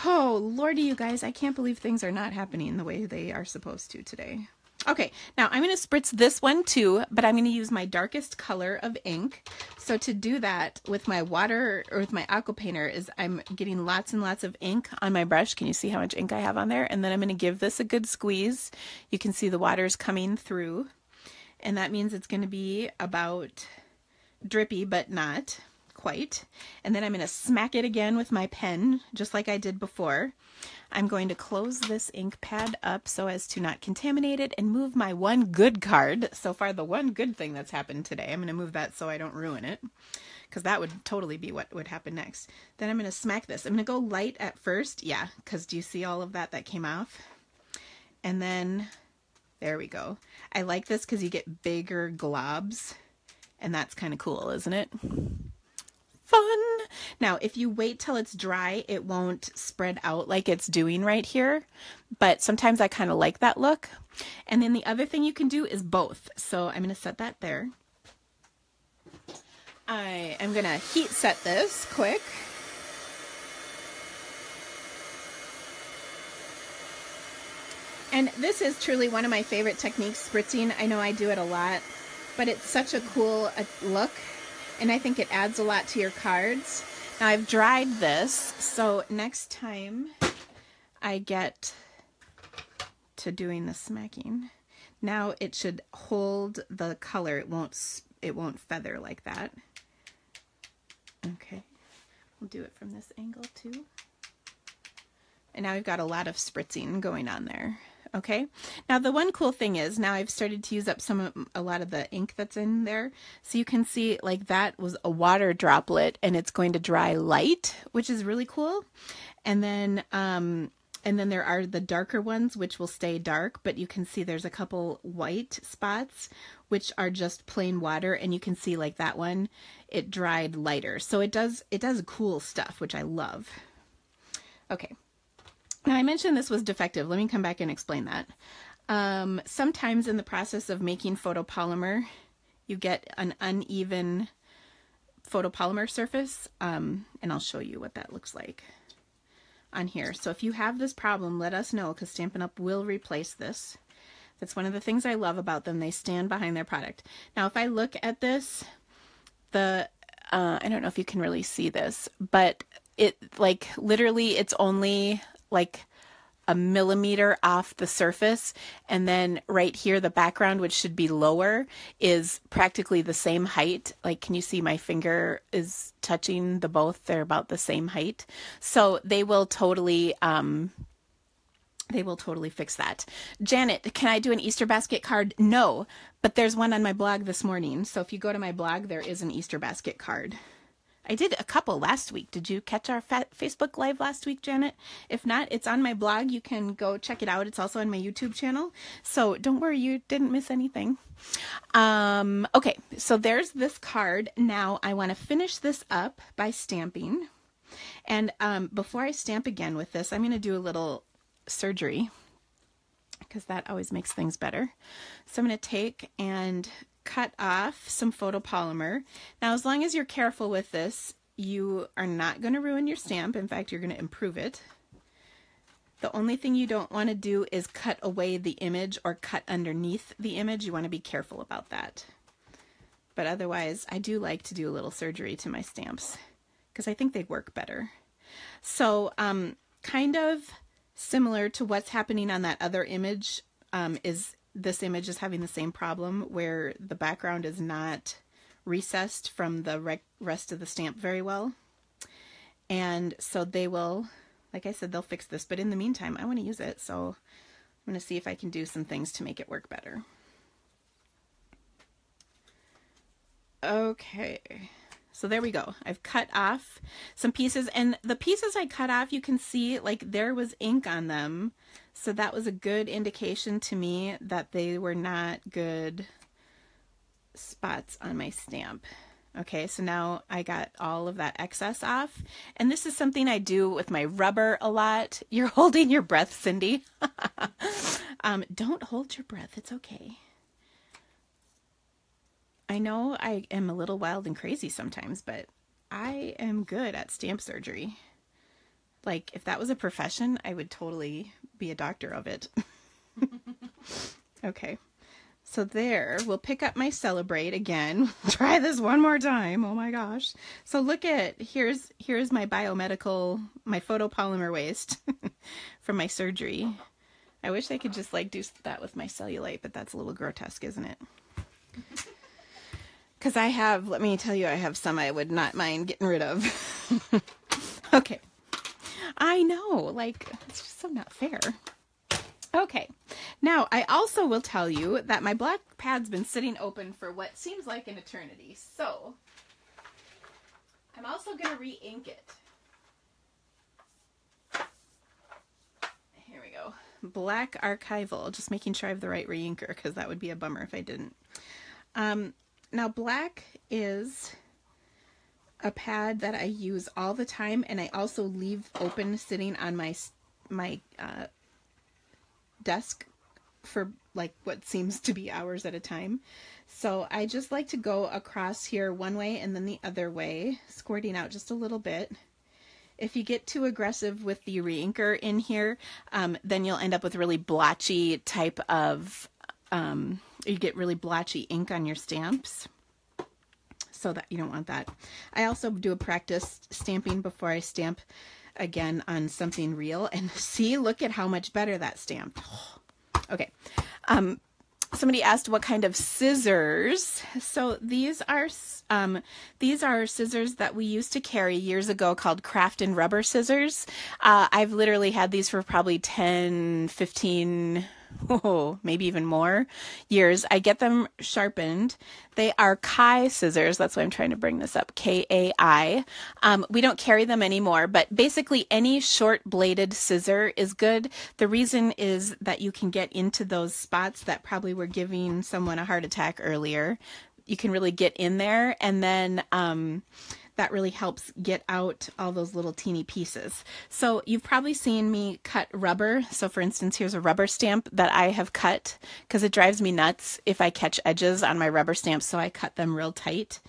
Oh, Lordy, you guys, I can't believe things are not happening the way they are supposed to today. Okay, now I'm going to spritz this one too, but I'm going to use my darkest color of ink. So to do that with my water or with my aqua painter is I'm getting lots and lots of ink on my brush. Can you see how much ink I have on there? And then I'm going to give this a good squeeze. You can see the water's coming through, and that means it's going to be about drippy, but not quite. And then I'm going to smack it again with my pen, just like I did before. I'm going to close this ink pad up so as to not contaminate it and move my one good card. So far, the one good thing that's happened today. I'm going to move that so I don't ruin it, because that would totally be what would happen next. Then I'm going to smack this. I'm going to go light at first. Yeah, because do you see all of that came off? And then there we go. I like this because you get bigger globs, and that's kind of cool, isn't it? Fun. Now, if you wait till it's dry, it won't spread out like it's doing right here, but sometimes I kind of like that look. And then the other thing you can do is both. So I'm going to set that there. I am going to heat set this quick. And this is truly one of my favorite techniques, spritzing. I know I do it a lot, but it's such a cool look, and I think it adds a lot to your cards. Now I've dried this, so next time I get to doing the smacking, now it should hold the color. It won't feather like that. Okay, we'll do it from this angle too. And now we've got a lot of spritzing going on there. Okay, now the one cool thing is now I've started to use up a lot of the ink that's in there. So you can see like that was a water droplet and it's going to dry light, which is really cool. And then there are the darker ones, which will stay dark, but you can see there's a couple white spots, which are just plain water. And you can see like that one, it dried lighter. So it does cool stuff, which I love. Okay. Now, I mentioned this was defective. Let me come back and explain that. Sometimes in the process of making photopolymer, you get an uneven photopolymer surface, and I'll show you what that looks like on here. So if you have this problem, let us know, because Stampin' Up! Will replace this. That's one of the things I love about them. They stand behind their product. Now, if I look at this, I don't know if you can really see this, but it like literally it's only like a millimeter off the surface, and then right here the background, which should be lower, is practically the same height. Like, can you see my finger is touching the both? They're about the same height. So they will totally fix that. Janet, can I do an Easter basket card? No, but there's one on my blog this morning. So if you go to my blog, there is an Easter basket card. I did a couple last week. Did you catch our Facebook Live last week, Janet? If not, it's on my blog. You can go check it out. It's also on my YouTube channel. So don't worry, you didn't miss anything. Okay, so there's this card. Now I want to finish this up by stamping. And before I stamp again with this, I'm going to do a little surgery, because that always makes things better. So I'm going to take and cut off some photopolymer. Now, as long as you're careful with this, you are not going to ruin your stamp. In fact, you're going to improve it. The only thing you don't want to do is cut away the image or cut underneath the image. You want to be careful about that. But otherwise, I do like to do a little surgery to my stamps because I think they'd work better. So kind of similar to what's happening on that other image is this image is having the same problem where the background is not recessed from the rest of the stamp very well. And so they will, like I said, they'll fix this. But in the meantime, I want to use it. So I'm going to see if I can do some things to make it work better. Okay. So there we go. I've cut off some pieces, and the pieces I cut off, you can see like there was ink on them. So that was a good indication to me that they were not good spots on my stamp. Okay, so now I got all of that excess off. And this is something I do with my rubber a lot. You're holding your breath, Cindy. Don't hold your breath. It's okay. I know I am a little wild and crazy sometimes, but I am good at stamp surgery. Like, if that was a profession, I would totally be a doctor of it. Okay, so there, we'll pick up my Celebrate again. Try this one more time. Oh my gosh. So look at, here's my biomedical, my photopolymer waste from my surgery. I wish I could just like do that with my cellulite, but that's a little grotesque, isn't it? Because I have, let me tell you, I have some I would not mind getting rid of. Okay. I know, like, it's just so not fair. Okay. Now, I also will tell you that my black pad's been sitting open for what seems like an eternity. So, I'm also going to re-ink it. Here we go. Black Archival. Just making sure I have the right re-inker, because that would be a bummer if I didn't. Now, black is a pad that I use all the time, and I also leave open sitting on my desk for like what seems to be hours at a time. So I just like to go across here one way and then the other way, squirting out just a little bit. if you get too aggressive with the reinker in here, then you'll end up with really blotchy type of, you get really blotchy ink on your stamps. So that you don't want that. I also do a practice stamping before I stamp again on something real. And see, look at how much better that stamped. Okay. Somebody asked what kind of scissors. So these are scissors that we used to carry years ago called Craft and Rubber scissors. I've literally had these for probably 10, 15, maybe even more years. I get them sharpened. They are Kai scissors. That's why I'm trying to bring this up. Kai. We don't carry them anymore, but basically any short bladed scissor is good. The reason is that you can get into those spots that probably were giving someone a heart attack earlier. You can really get in there, and then that really helps get out all those little teeny pieces. So you've probably seen me cut rubber. So for instance, here's a rubber stamp that I have cut because it drives me nuts if I catch edges on my rubber stamps. So I cut them real tight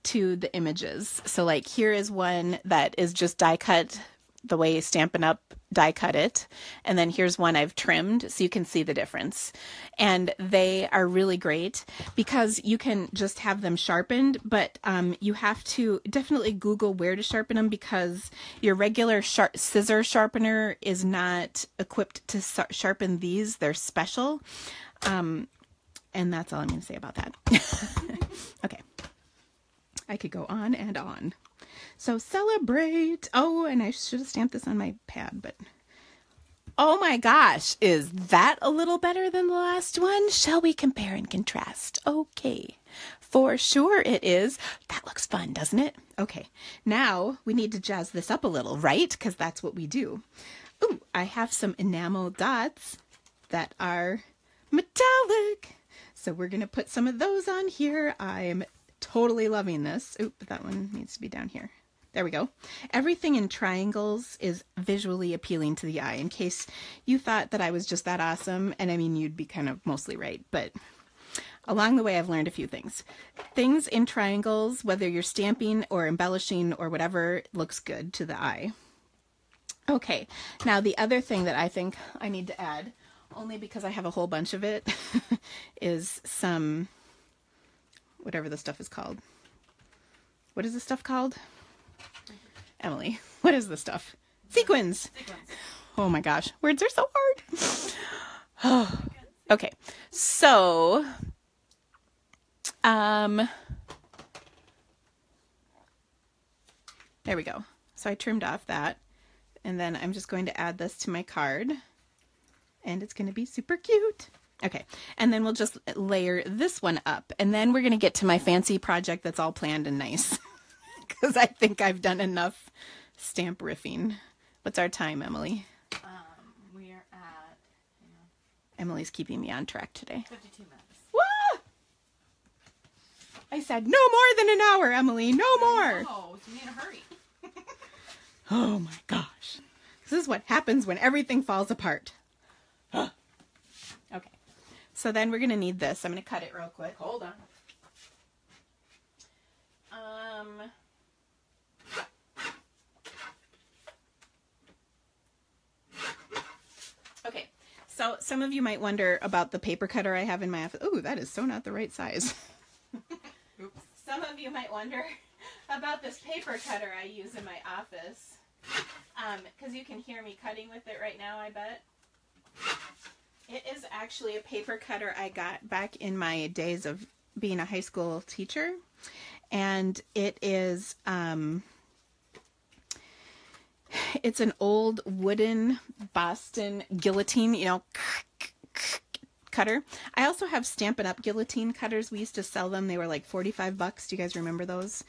to the images. So like here is one that is just die cut the way Stampin' Up! Die cut it. And then here's one I've trimmed so you can see the difference. And they are really great because you can just have them sharpened, but you have to definitely Google where to sharpen them because your regular scissor sharpener is not equipped to sharpen these. They're special. And that's all I'm going to say about that. Okay. I could go on and on. So celebrate. Oh, and I should have stamped this on my pad, but oh my gosh, is that a little better than the last one? Shall we compare and contrast? Okay, for sure it is. That looks fun, doesn't it? Okay, now we need to jazz this up a little, right? Because that's what we do. Ooh, I have some enamel dots that are metallic. So we're going to put some of those on here. I'm totally loving this. Oop, that one needs to be down here. There we go. Everything in triangles is visually appealing to the eye, in case you thought that I was just that awesome. And I mean, you'd be kind of mostly right, but along the way, I've learned a few things. Things in triangles, whether you're stamping or embellishing or whatever, looks good to the eye. Okay, now the other thing that I think I need to add, only because I have a whole bunch of it, is some, whatever the stuff is called. What is this stuff called? Emily, what is this stuff? Sequins. Oh my gosh, words are so hard. Okay, so there we go. So I trimmed off that, and then I'm just going to add this to my card, and it's going to be super cute. Okay, and then we'll just layer this one up, and then we're going to get to my fancy project that's all planned and nice. Because I think I've done enough stamp riffing. What's our time, Emily? We are at, Emily's keeping me on track today. 52 minutes. Wah! I said no more than an hour, Emily. No more. Oh, so you need to hurry. Oh my gosh. This is what happens when everything falls apart. Okay. So then we're going to need this. I'm going to cut it real quick. Hold on. Okay, so some of you might wonder about the paper cutter I have in my office. Oh, that is so not the right size. Oops. Some of you might wonder about this paper cutter I use in my office. Because you can hear me cutting with it right now, I bet. It is actually a paper cutter I got back in my days of being a high school teacher. And it is, it's an old wooden Boston guillotine, you know, cutter. I also have Stampin' Up! Guillotine cutters. We used to sell them. They were like $45. Do you guys remember those?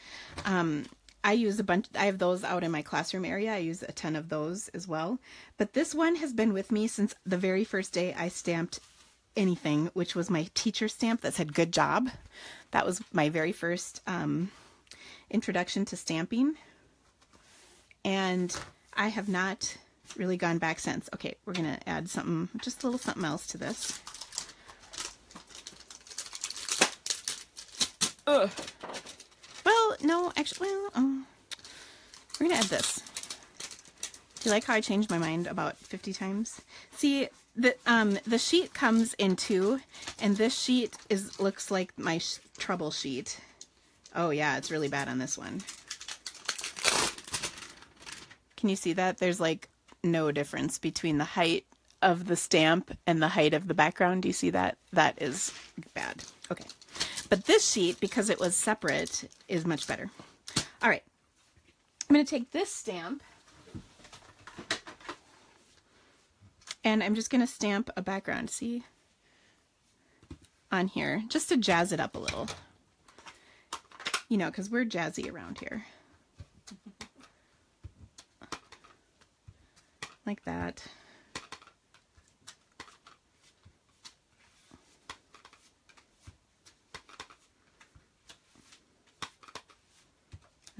I use a bunch. I have those out in my classroom area. I use a ton of those as well. But this one has been with me since the very first day I stamped anything, which was my teacher stamp that said "good job." That was my very first introduction to stamping. And I have not really gone back since. Okay, we're going to add something, just a little something else to this. Ugh. Well, no, actually, well, we're going to add this. Do you like how I changed my mind about 50 times? See, the sheet comes in two, and this sheet looks like my trouble sheet. Oh yeah, it's really bad on this one. Can you see that? There's like no difference between the height of the stamp and the height of the background. Do you see that? That is bad. Okay. But this sheet, because it was separate, is much better. All right. I'm going to take this stamp and I'm just going to stamp a background, see, on here, just to jazz it up a little. You know, because we're jazzy around here. Like that.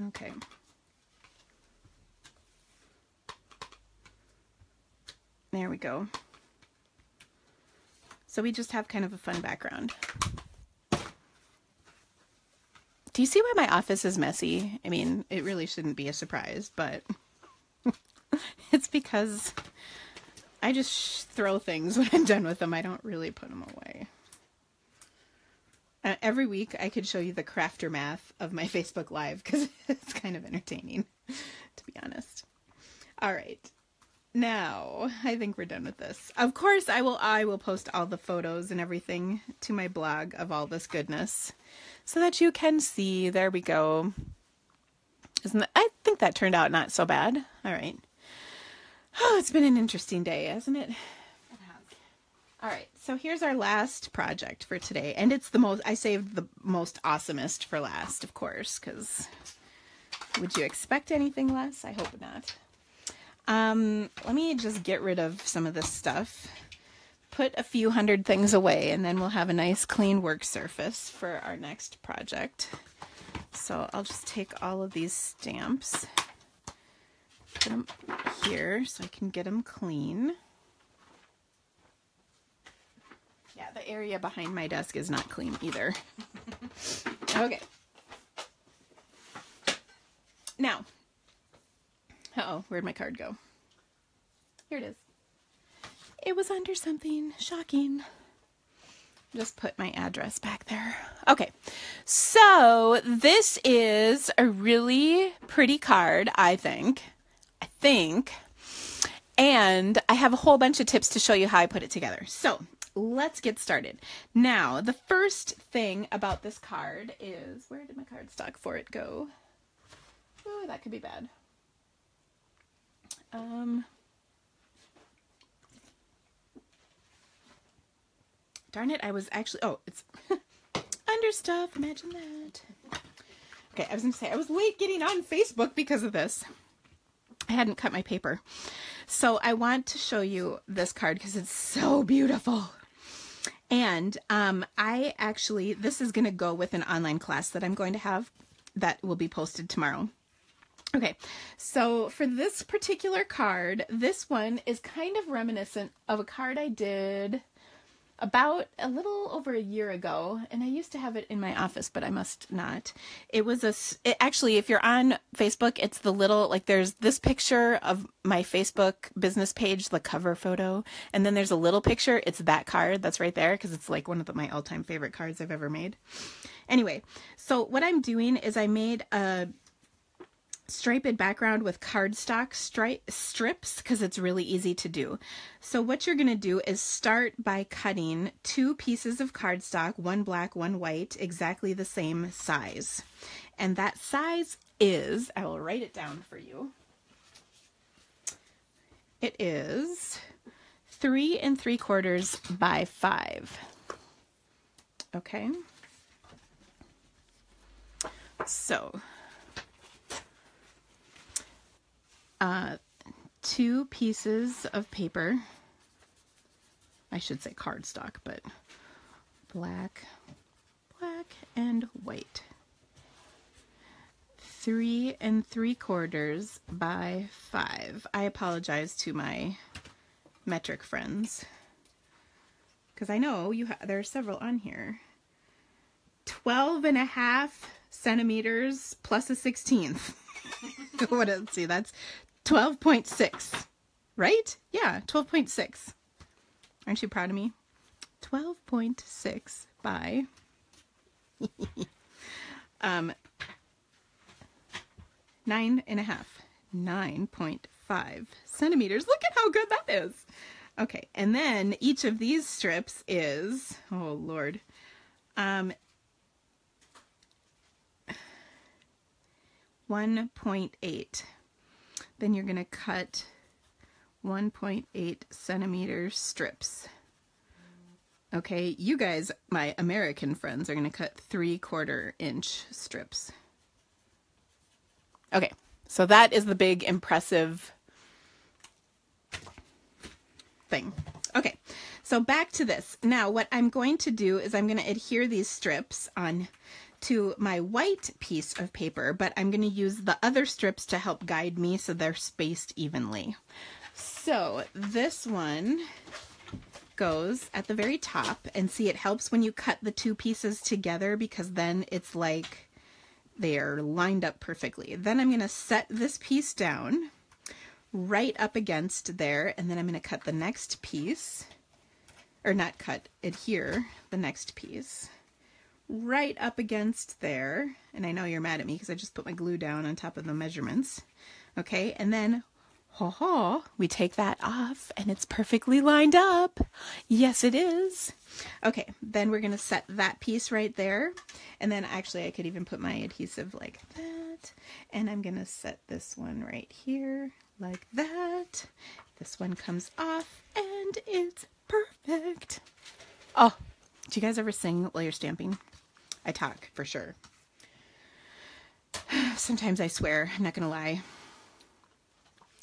Okay. There we go. So we just have kind of a fun background. Do you see why my office is messy? I mean, it really shouldn't be a surprise, but it's because I just throw things when I'm done with them. I don't really put them away. Every week I could show you the crafter math of my Facebook Live because it's kind of entertaining, to be honest. All right. Now, I think we're done with this. Of course, I will post all the photos and everything to my blog of all this goodness so that you can see. There we go. I think that turned out not so bad. All right. Oh, it's been an interesting day, hasn't it? It has. All right. So here's our last project for today. And it's I saved the most awesomest for last, of course, because would you expect anything less? I hope not. Let me just get rid of some of this stuff, put a few hundred things away, and then we'll have a nice clean work surface for our next project. So I'll just take all of these stamps, put them here so I can get them clean. Yeah, the area behind my desk is not clean either. Okay. Now, uh-oh, where'd my card go? Here it is. It was under something. Shocking. Just put my address back there. Okay, so this is a really pretty card, I think. And I have a whole bunch of tips to show you how I put it together. So let's get started. Now, the first thing about this card is, where did my cardstock for it go? Oh, that could be bad. Darn it, I was actually, oh, it's under stuff, imagine that. Okay, I was going to say, I was late getting on Facebook because of this. I hadn't cut my paper. So I want to show you this card because it's so beautiful. And this is going to go with an online class that I'm going to have that will be posted tomorrow. Okay, so for this particular card, this one is kind of reminiscent of a card I did about a little over a year ago, and I used to have it in my office, but I must not. It was actually, if you're on Facebook, it's the little, like there's this picture of my Facebook business page, the cover photo, and then there's a little picture. It's that card that's right there because it's like one of my all-time favorite cards I've ever made. Anyway, so what I'm doing is I made a striped background with cardstock strips because it's really easy to do. So what you're going to do is start by cutting 2 pieces of cardstock, one black, one white, exactly the same size. And that size is, I will write it down for you. It is 3 3/4 by 5. Okay. So 2 pieces of paper, I should say cardstock, but black and white. 3 3/4 by 5. I apologize to my metric friends because I know there are several on here. 12.5 centimeters plus a 1/16. Let's see, that's 12.6, right? Yeah, 12.6. Aren't you proud of me? 12.6 by 9.5. 9.5 centimeters. Look at how good that is. Okay, and then each of these strips is, oh Lord, 1.8. Then you're going to cut 1.8 centimeter strips. Okay, you guys, my American friends, are going to cut 3/4 inch strips. Okay, so that is the big impressive thing. Okay, so back to this. Now what I'm going to do is I'm going to adhere these strips on to my white piece of paper, but I'm going to use the other strips to help guide me so they're spaced evenly. So this one goes at the very top, and see, it helps when you cut the two pieces together because then it's like they are lined up perfectly. Then I'm going to set this piece down right up against there, and then I'm going to cut the next piece, or not cut, adhere the next piece right up against there. And I know you're mad at me because I just put my glue down on top of the measurements. Okay, and then we take that off and it's perfectly lined up. Yes, it is. Okay, then we're going to set that piece right there. And then actually I could even put my adhesive like that. And I'm going to set this one right here like that. This one comes off and it's perfect. Oh, do you guys ever sing while you're stamping? I talk for sure. Sometimes I swear, I'm not going to lie.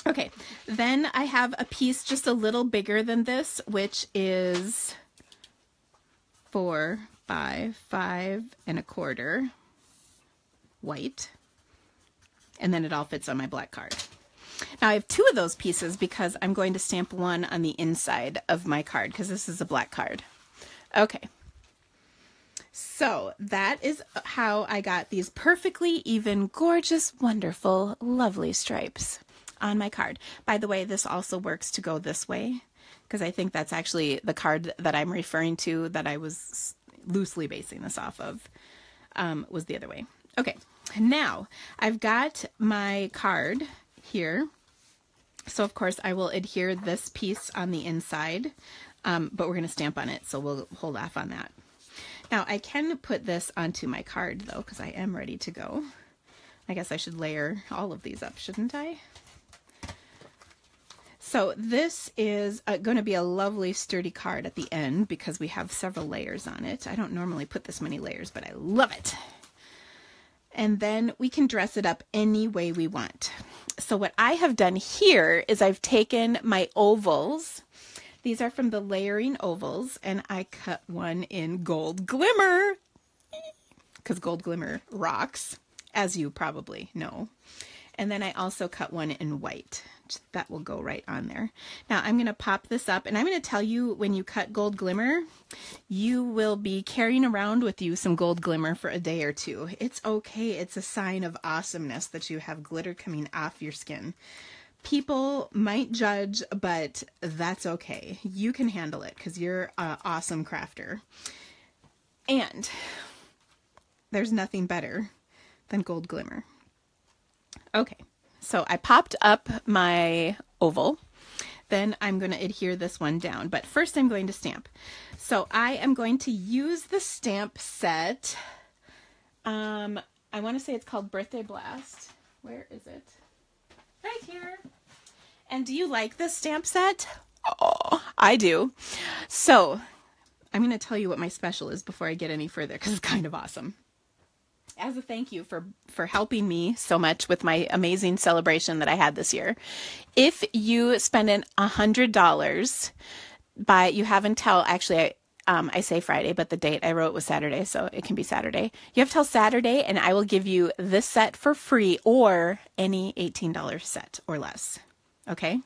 Okay, then I have a piece just a little bigger than this, which is 4 by 5 1/4 white. And then it all fits on my black card. Now I have 2 of those pieces because I'm going to stamp one on the inside of my card because this is a black card. Okay. So that is how I got these perfectly even, gorgeous, wonderful, lovely stripes on my card. By the way, this also works to go this way because I think that's actually the card that I'm referring to that I was loosely basing this off of, was the other way. Okay, now I've got my card here. So of course I will adhere this piece on the inside, but we're going to stamp on it, so we'll hold off on that. Now I can put this onto my card though, because I am ready to go. I guess I should layer all of these up, shouldn't I? So this is going to be a lovely sturdy card at the end because we have several layers on it. I don't normally put this many layers, but I love it. And then we can dress it up any way we want. So what I have done here is I've taken my ovals. These are from the Layering Ovals, and I cut one in Gold Glimmer because Gold Glimmer rocks, as you probably know. And then I also cut one in white. That will go right on there. Now I'm going to pop this up, and I'm going to tell you, when you cut Gold Glimmer, you will be carrying around with you some Gold Glimmer for a day or two. It's okay. It's a sign of awesomeness that you have glitter coming off your skin. People might judge, but that's okay. You can handle it because you're an awesome crafter. And there's nothing better than Gold Glimmer. Okay, so I popped up my oval. Then I'm going to adhere this one down. But first I'm going to stamp. So I am going to use the stamp set. I want to say it's called Birthday Blast. Where is it? Right here. And do you like this stamp set? Oh, I do. So I'm going to tell you what my special is before I get any further because it's kind of awesome. As a thank you for helping me so much with my amazing celebration that I had this year. If you spend $100 you have until, actually I say Friday, but the date I wrote was Saturday, so it can be Saturday. You have till Saturday, and I will give you this set for free or any $18 set or less. Okay?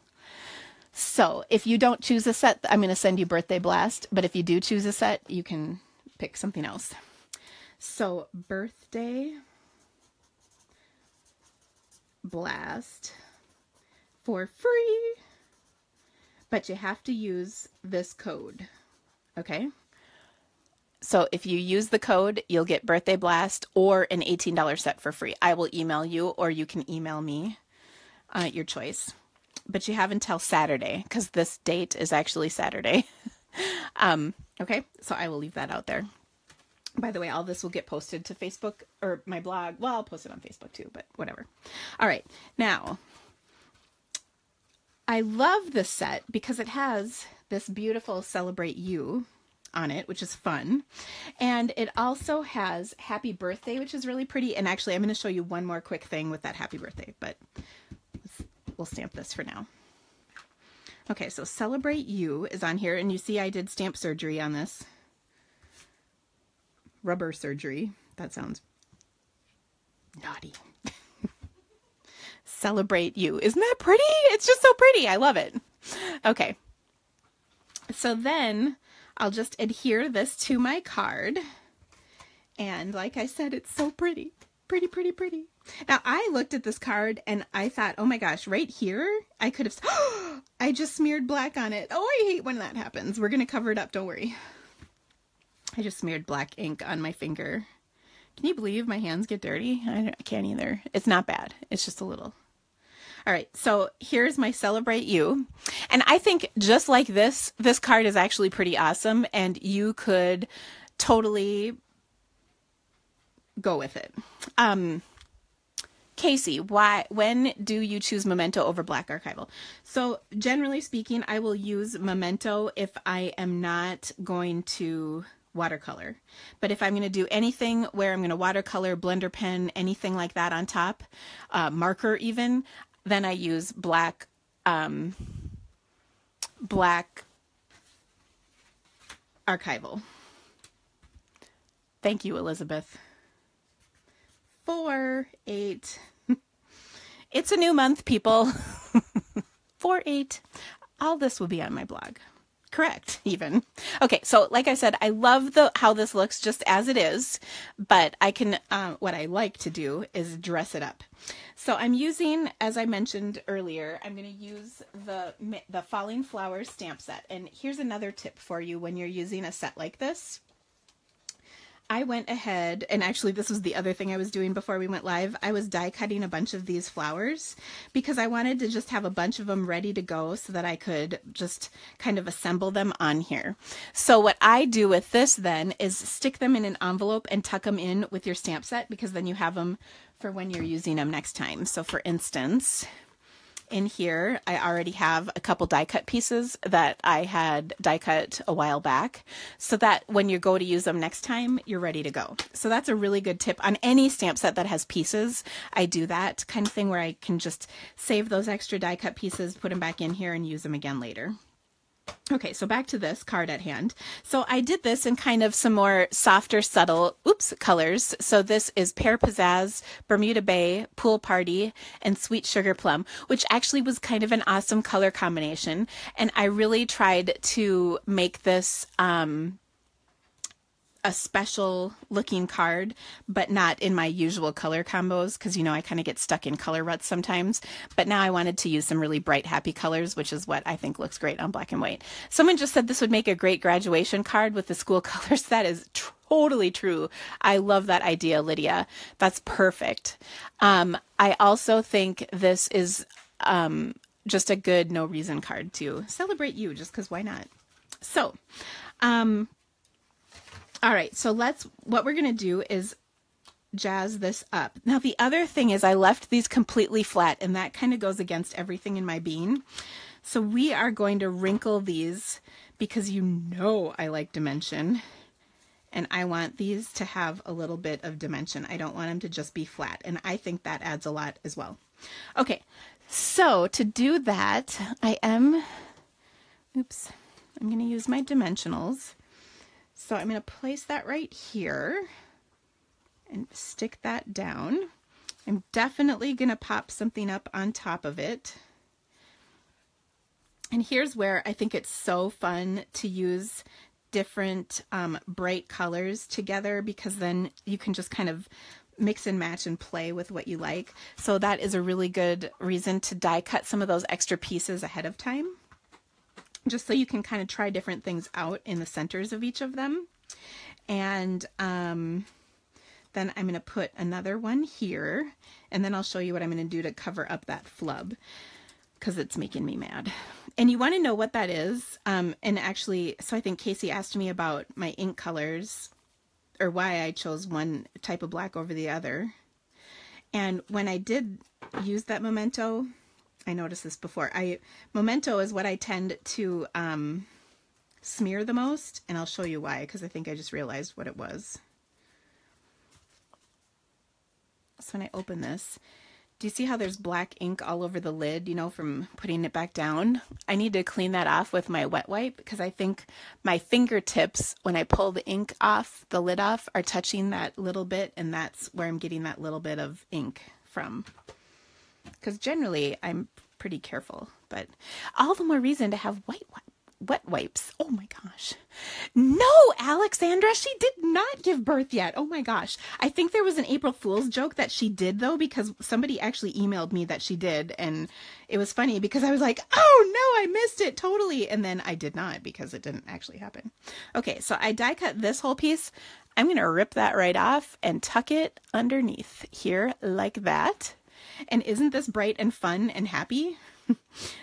So if you don't choose a set, I'm going to send you Birthday Blast, but if you do choose a set, you can pick something else. So Birthday Blast for free, but you have to use this code, okay? So if you use the code, you'll get Birthday Blast or an $18 set for free. I will email you, or you can email me, your choice. But you have until Saturday, because this date is actually Saturday. Okay, so I will leave that out there. By the way, all this will get posted to Facebook or my blog. Well, I'll post it on Facebook too, but whatever. All right, now, I love this set because it has this beautiful Celebrate You on it, which is fun. And it also has Happy Birthday, which is really pretty. And actually, I'm going to show you one more quick thing with that Happy Birthday, but we'll stamp this for now. Okay, so Celebrate You is on here, and you see I did stamp surgery on this. Rubber surgery. That sounds naughty. Celebrate You. Isn't that pretty? It's just so pretty. I love it. Okay. So then I'll just adhere this to my card. And like I said, it's so pretty. Pretty, pretty, pretty. Now, I looked at this card and I thought, oh my gosh, right here, I could have, I just smeared black on it. Oh, I hate when that happens. We're going to cover it up. Don't worry. I just smeared black ink on my finger. Can you believe my hands get dirty? I can't either. It's not bad. It's just a little. All right, so here's my Celebrate You. And I think just like this card is actually pretty awesome, and you could totally go with it. Casey, when do you choose Memento over Black Archival? So generally speaking, I will use Memento if I am not going to watercolor. But if I'm going to do anything where I'm going to watercolor, blender pen, anything like that on top, marker even, then I use black Archival. Thank you, Elizabeth. 4/8. It's a new month, people. 4/8. All this will be on my blog. Correct, even. Okay, so like I said, I love how this looks just as it is, but I can, what I like to do is dress it up. So I'm using, as I mentioned earlier, I'm going to use the Falling Flowers stamp set. And here's another tip for you when you're using a set like this. I went ahead, and actually this was the other thing I was doing before we went live. I was die cutting a bunch of these flowers because I wanted to just have a bunch of them ready to go so that I could just kind of assemble them on here. So what I do with this then is stick them in an envelope and tuck them in with your stamp set, because then you have them for when you're using them next time. So for instance, in here, I already have a couple die cut pieces that I had die cut a while back, so that when you go to use them next time, you're ready to go. So that's a really good tip on any stamp set that has pieces. I do that kind of thing where I can just save those extra die cut pieces, put them back in here, and use them again later. Okay, so back to this card at hand. So I did this in kind of some more softer, subtle, colors. So this is Pear Pizzazz, Bermuda Bay, Pool Party, and Sweet Sugar Plum, which actually was kind of an awesome color combination. And I really tried to make this a special looking card, but not in my usual color combos, because you know I kind of get stuck in color ruts sometimes. But now I wanted to use some really bright, happy colors, which is what I think looks great on black and white. Someone just said this would make a great graduation card with the school colors. That is totally true. I love that idea, Lydia. That's perfect. I also think this is just a good no reason card to celebrate you, just because why not? So, all right, so what we're going to do is jazz this up. Now, the other thing is I left these completely flat, and that kind of goes against everything in my bean. So we are going to wrinkle these because you know I like dimension, and I want these to have a little bit of dimension. I don't want them to just be flat, and I think that adds a lot as well. Okay, so to do that, I'm going to use my dimensionals. So I'm going to place that right here and stick that down. I'm definitely going to pop something up on top of it. And here's where I think it's so fun to use different bright colors together, because then you can just kind of mix and match and play with what you like. So that is a really good reason to die cut some of those extra pieces ahead of time, just so you can kind of try different things out in the centers of each of them. And then I'm going to put another one here, and then I'll show you what I'm going to do to cover up that flub, because it's making me mad. And you want to know what that is. And actually, so I think Casey asked me about my ink colors, or why I chose one type of black over the other. And when I did use that Memento, I noticed this before. Memento is what I tend to smear the most, and I'll show you why, because I think I just realized what it was. So when I open this, do you see how there's black ink all over the lid, you know, from putting it back down? I need to clean that off with my wet wipe, because I think my fingertips, when I pull the ink off, the lid off, are touching that little bit, and that's where I'm getting that little bit of ink from. Because generally, I'm pretty careful, but all the more reason to have wet wipes. Oh my gosh. No, Alexandra, she did not give birth yet. Oh my gosh. I think there was an April Fool's joke that she did, though, because somebody actually emailed me that she did, and it was funny because I was like, oh no, I missed it totally. And then I did not, because it didn't actually happen. Okay, so I die cut this whole piece. I'm going to rip that right off and tuck it underneath here like that. And isn't this bright and fun and happy?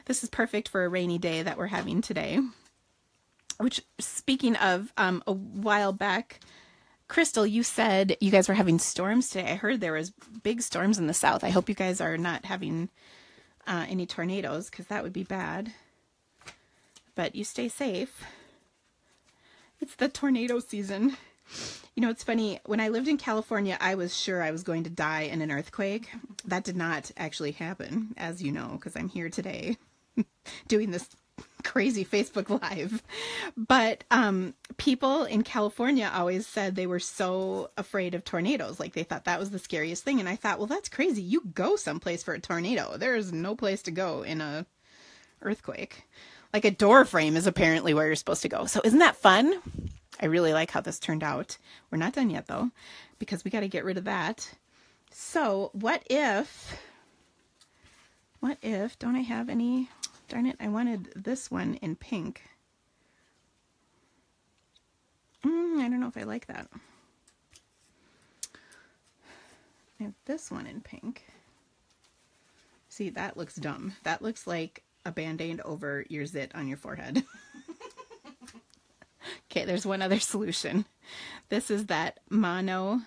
This is perfect for a rainy day that we're having today. Which, speaking of, a while back, Crystal, you said you guys were having storms today. I heard there was big storms in the south. I hope you guys are not having any tornadoes, because that would be bad. But you stay safe. It's the tornado season. You know, it's funny, when I lived in California, I was sure I was going to die in an earthquake. That did not actually happen, as you know, because I'm here today doing this crazy Facebook Live. But people in California always said they were so afraid of tornadoes. Like, they thought that was the scariest thing. And I thought, well, that's crazy. You go someplace for a tornado. There is no place to go in a earthquake. Like, a door frame is apparently where you're supposed to go. So isn't that fun? I really like how this turned out. We're not done yet, though, because we got to get rid of that. So what if, don't I have any, darn it, I wanted this one in pink. I don't know if I like that. I have this one in pink. See, that looks dumb. That looks like a Band-Aid over your zit on your forehead. Okay, there's one other solution. This is that Mono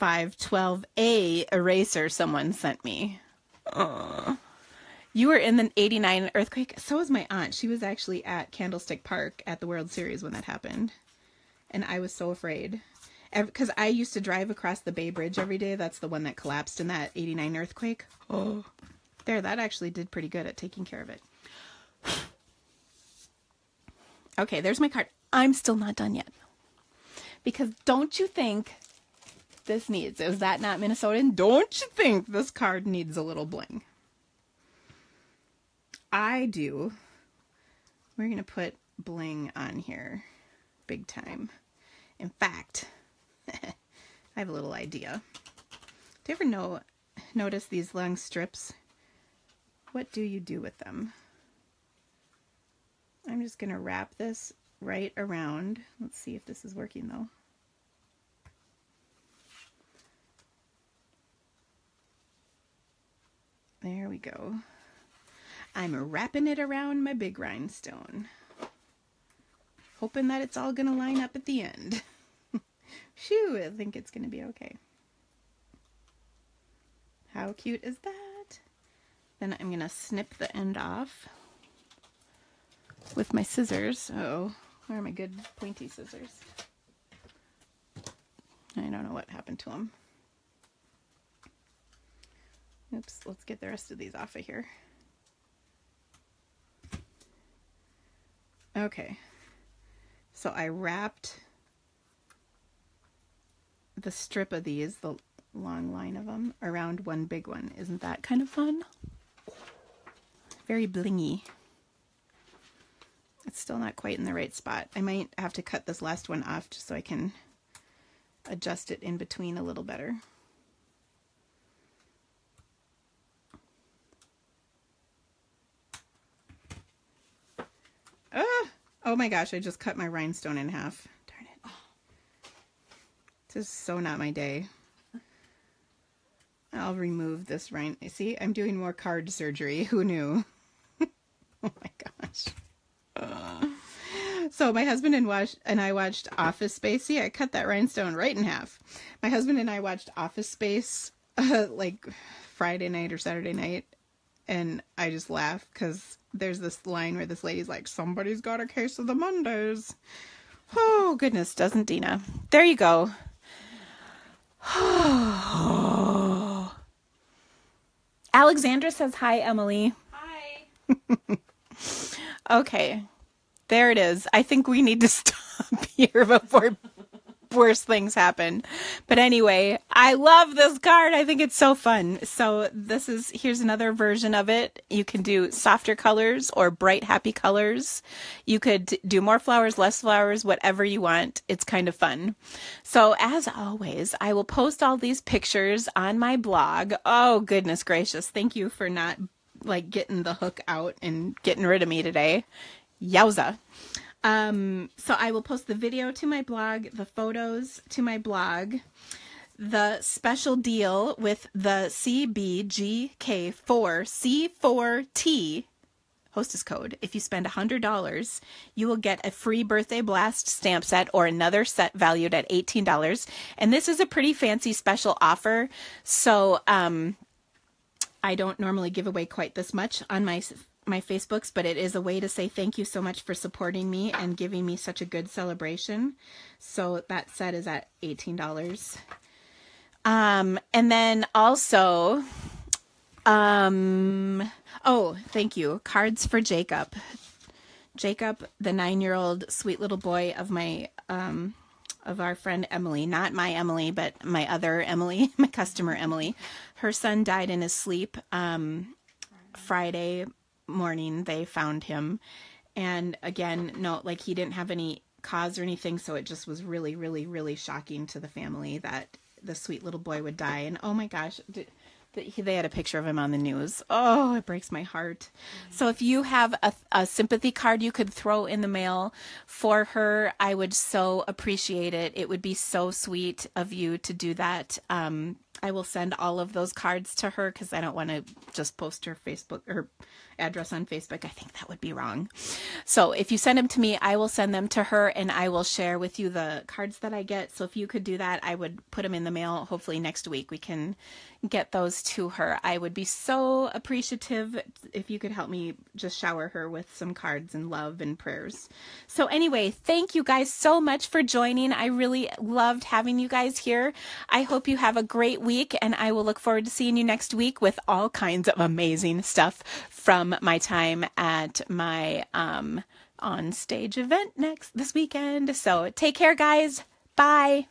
512A eraser someone sent me. You were in the 89 earthquake? So was my aunt. She was actually at Candlestick Park at the World Series when that happened. And I was so afraid. Because I used to drive across the Bay Bridge every day. That's the one that collapsed in that 89 earthquake. Oh, there, that actually did pretty good at taking care of it. Okay, there's my card. I'm still not done yet. Because don't you think this needs, is that not Minnesotan? Don't you think this card needs a little bling? I do. We're going to put bling on here big time. In fact, I have a little idea. Do you ever notice these long strips? What do you do with them? I'm just going to wrap this right around. Let's see if this is working though. There we go. I'm wrapping it around my big rhinestone, hoping that it's all gonna line up at the end. Phew, I think it's gonna be okay. How cute is that? Then I'm gonna snip the end off with my scissors. Oh, where are my good pointy scissors? I don't know what happened to them. Oops, let's get the rest of these off of here. Okay, so I wrapped the strip of these, the long line of them, around one big one. Isn't that kind of fun? Very blingy. It's still not quite in the right spot. I might have to cut this last one off just so I can adjust it in between a little better. Oh my gosh, I just cut my rhinestone in half. Darn it. This is so not my day. I'll remove this See, I'm doing more card surgery. Who knew? Oh my gosh. So my husband and I watched Office Space. See, I cut that rhinestone right in half. My husband and I watched Office Space like Friday night or Saturday night. And I just laugh because there's this line where this lady's like, somebody's got a case of the Mondays. Oh, goodness, doesn't Dina? There you go. Alexandra says, hi, Emily. Hi. Okay, there it is. I think we need to stop here before worse things happen. But anyway, I love this card. I think it's so fun. So here's another version of it. You can do softer colors or bright, happy colors. You could do more flowers, less flowers, whatever you want. It's kind of fun. So as always, I will post all these pictures on my blog. Oh, goodness gracious. Thank you for not like getting the hook out and getting rid of me today. Yowza. So I will post the video to my blog, the photos to my blog, the special deal with the CBGK4C4T hostess code. If you spend $100, you will get a free Birthday Blast stamp set or another set valued at $18. And this is a pretty fancy special offer. So, I don't normally give away quite this much on my Facebooks, but it is a way to say thank you so much for supporting me and giving me such a good celebration. So that set is at $18. And then also, oh, thank you. Cards for Jacob. Jacob, the 9-year-old sweet little boy of our friend Emily, not my Emily, but my other Emily, my customer Emily. Her son died in his sleep, Friday morning. They found him, and again, no, like he didn't have any cause or anything, so it just was really, really, really shocking to the family that the sweet little boy would die. And oh my gosh, they had a picture of him on the news. Oh, it breaks my heart. So if you have a sympathy card you could throw in the mail for her, I would so appreciate it. It would be so sweet of you to do that. I will send all of those cards to her because I don't want to just post her Facebook or address on Facebook. I think that would be wrong. So if you send them to me, I will send them to her and I will share with you the cards that I get. So if you could do that, I would put them in the mail. Hopefully next week we can get those to her. I would be so appreciative if you could help me just shower her with some cards and love and prayers. So anyway, thank you guys so much for joining. I really loved having you guys here. I hope you have a great week, and I will look forward to seeing you next week with all kinds of amazing stuff from my time at my on stage event this weekend. So take care, guys. Bye.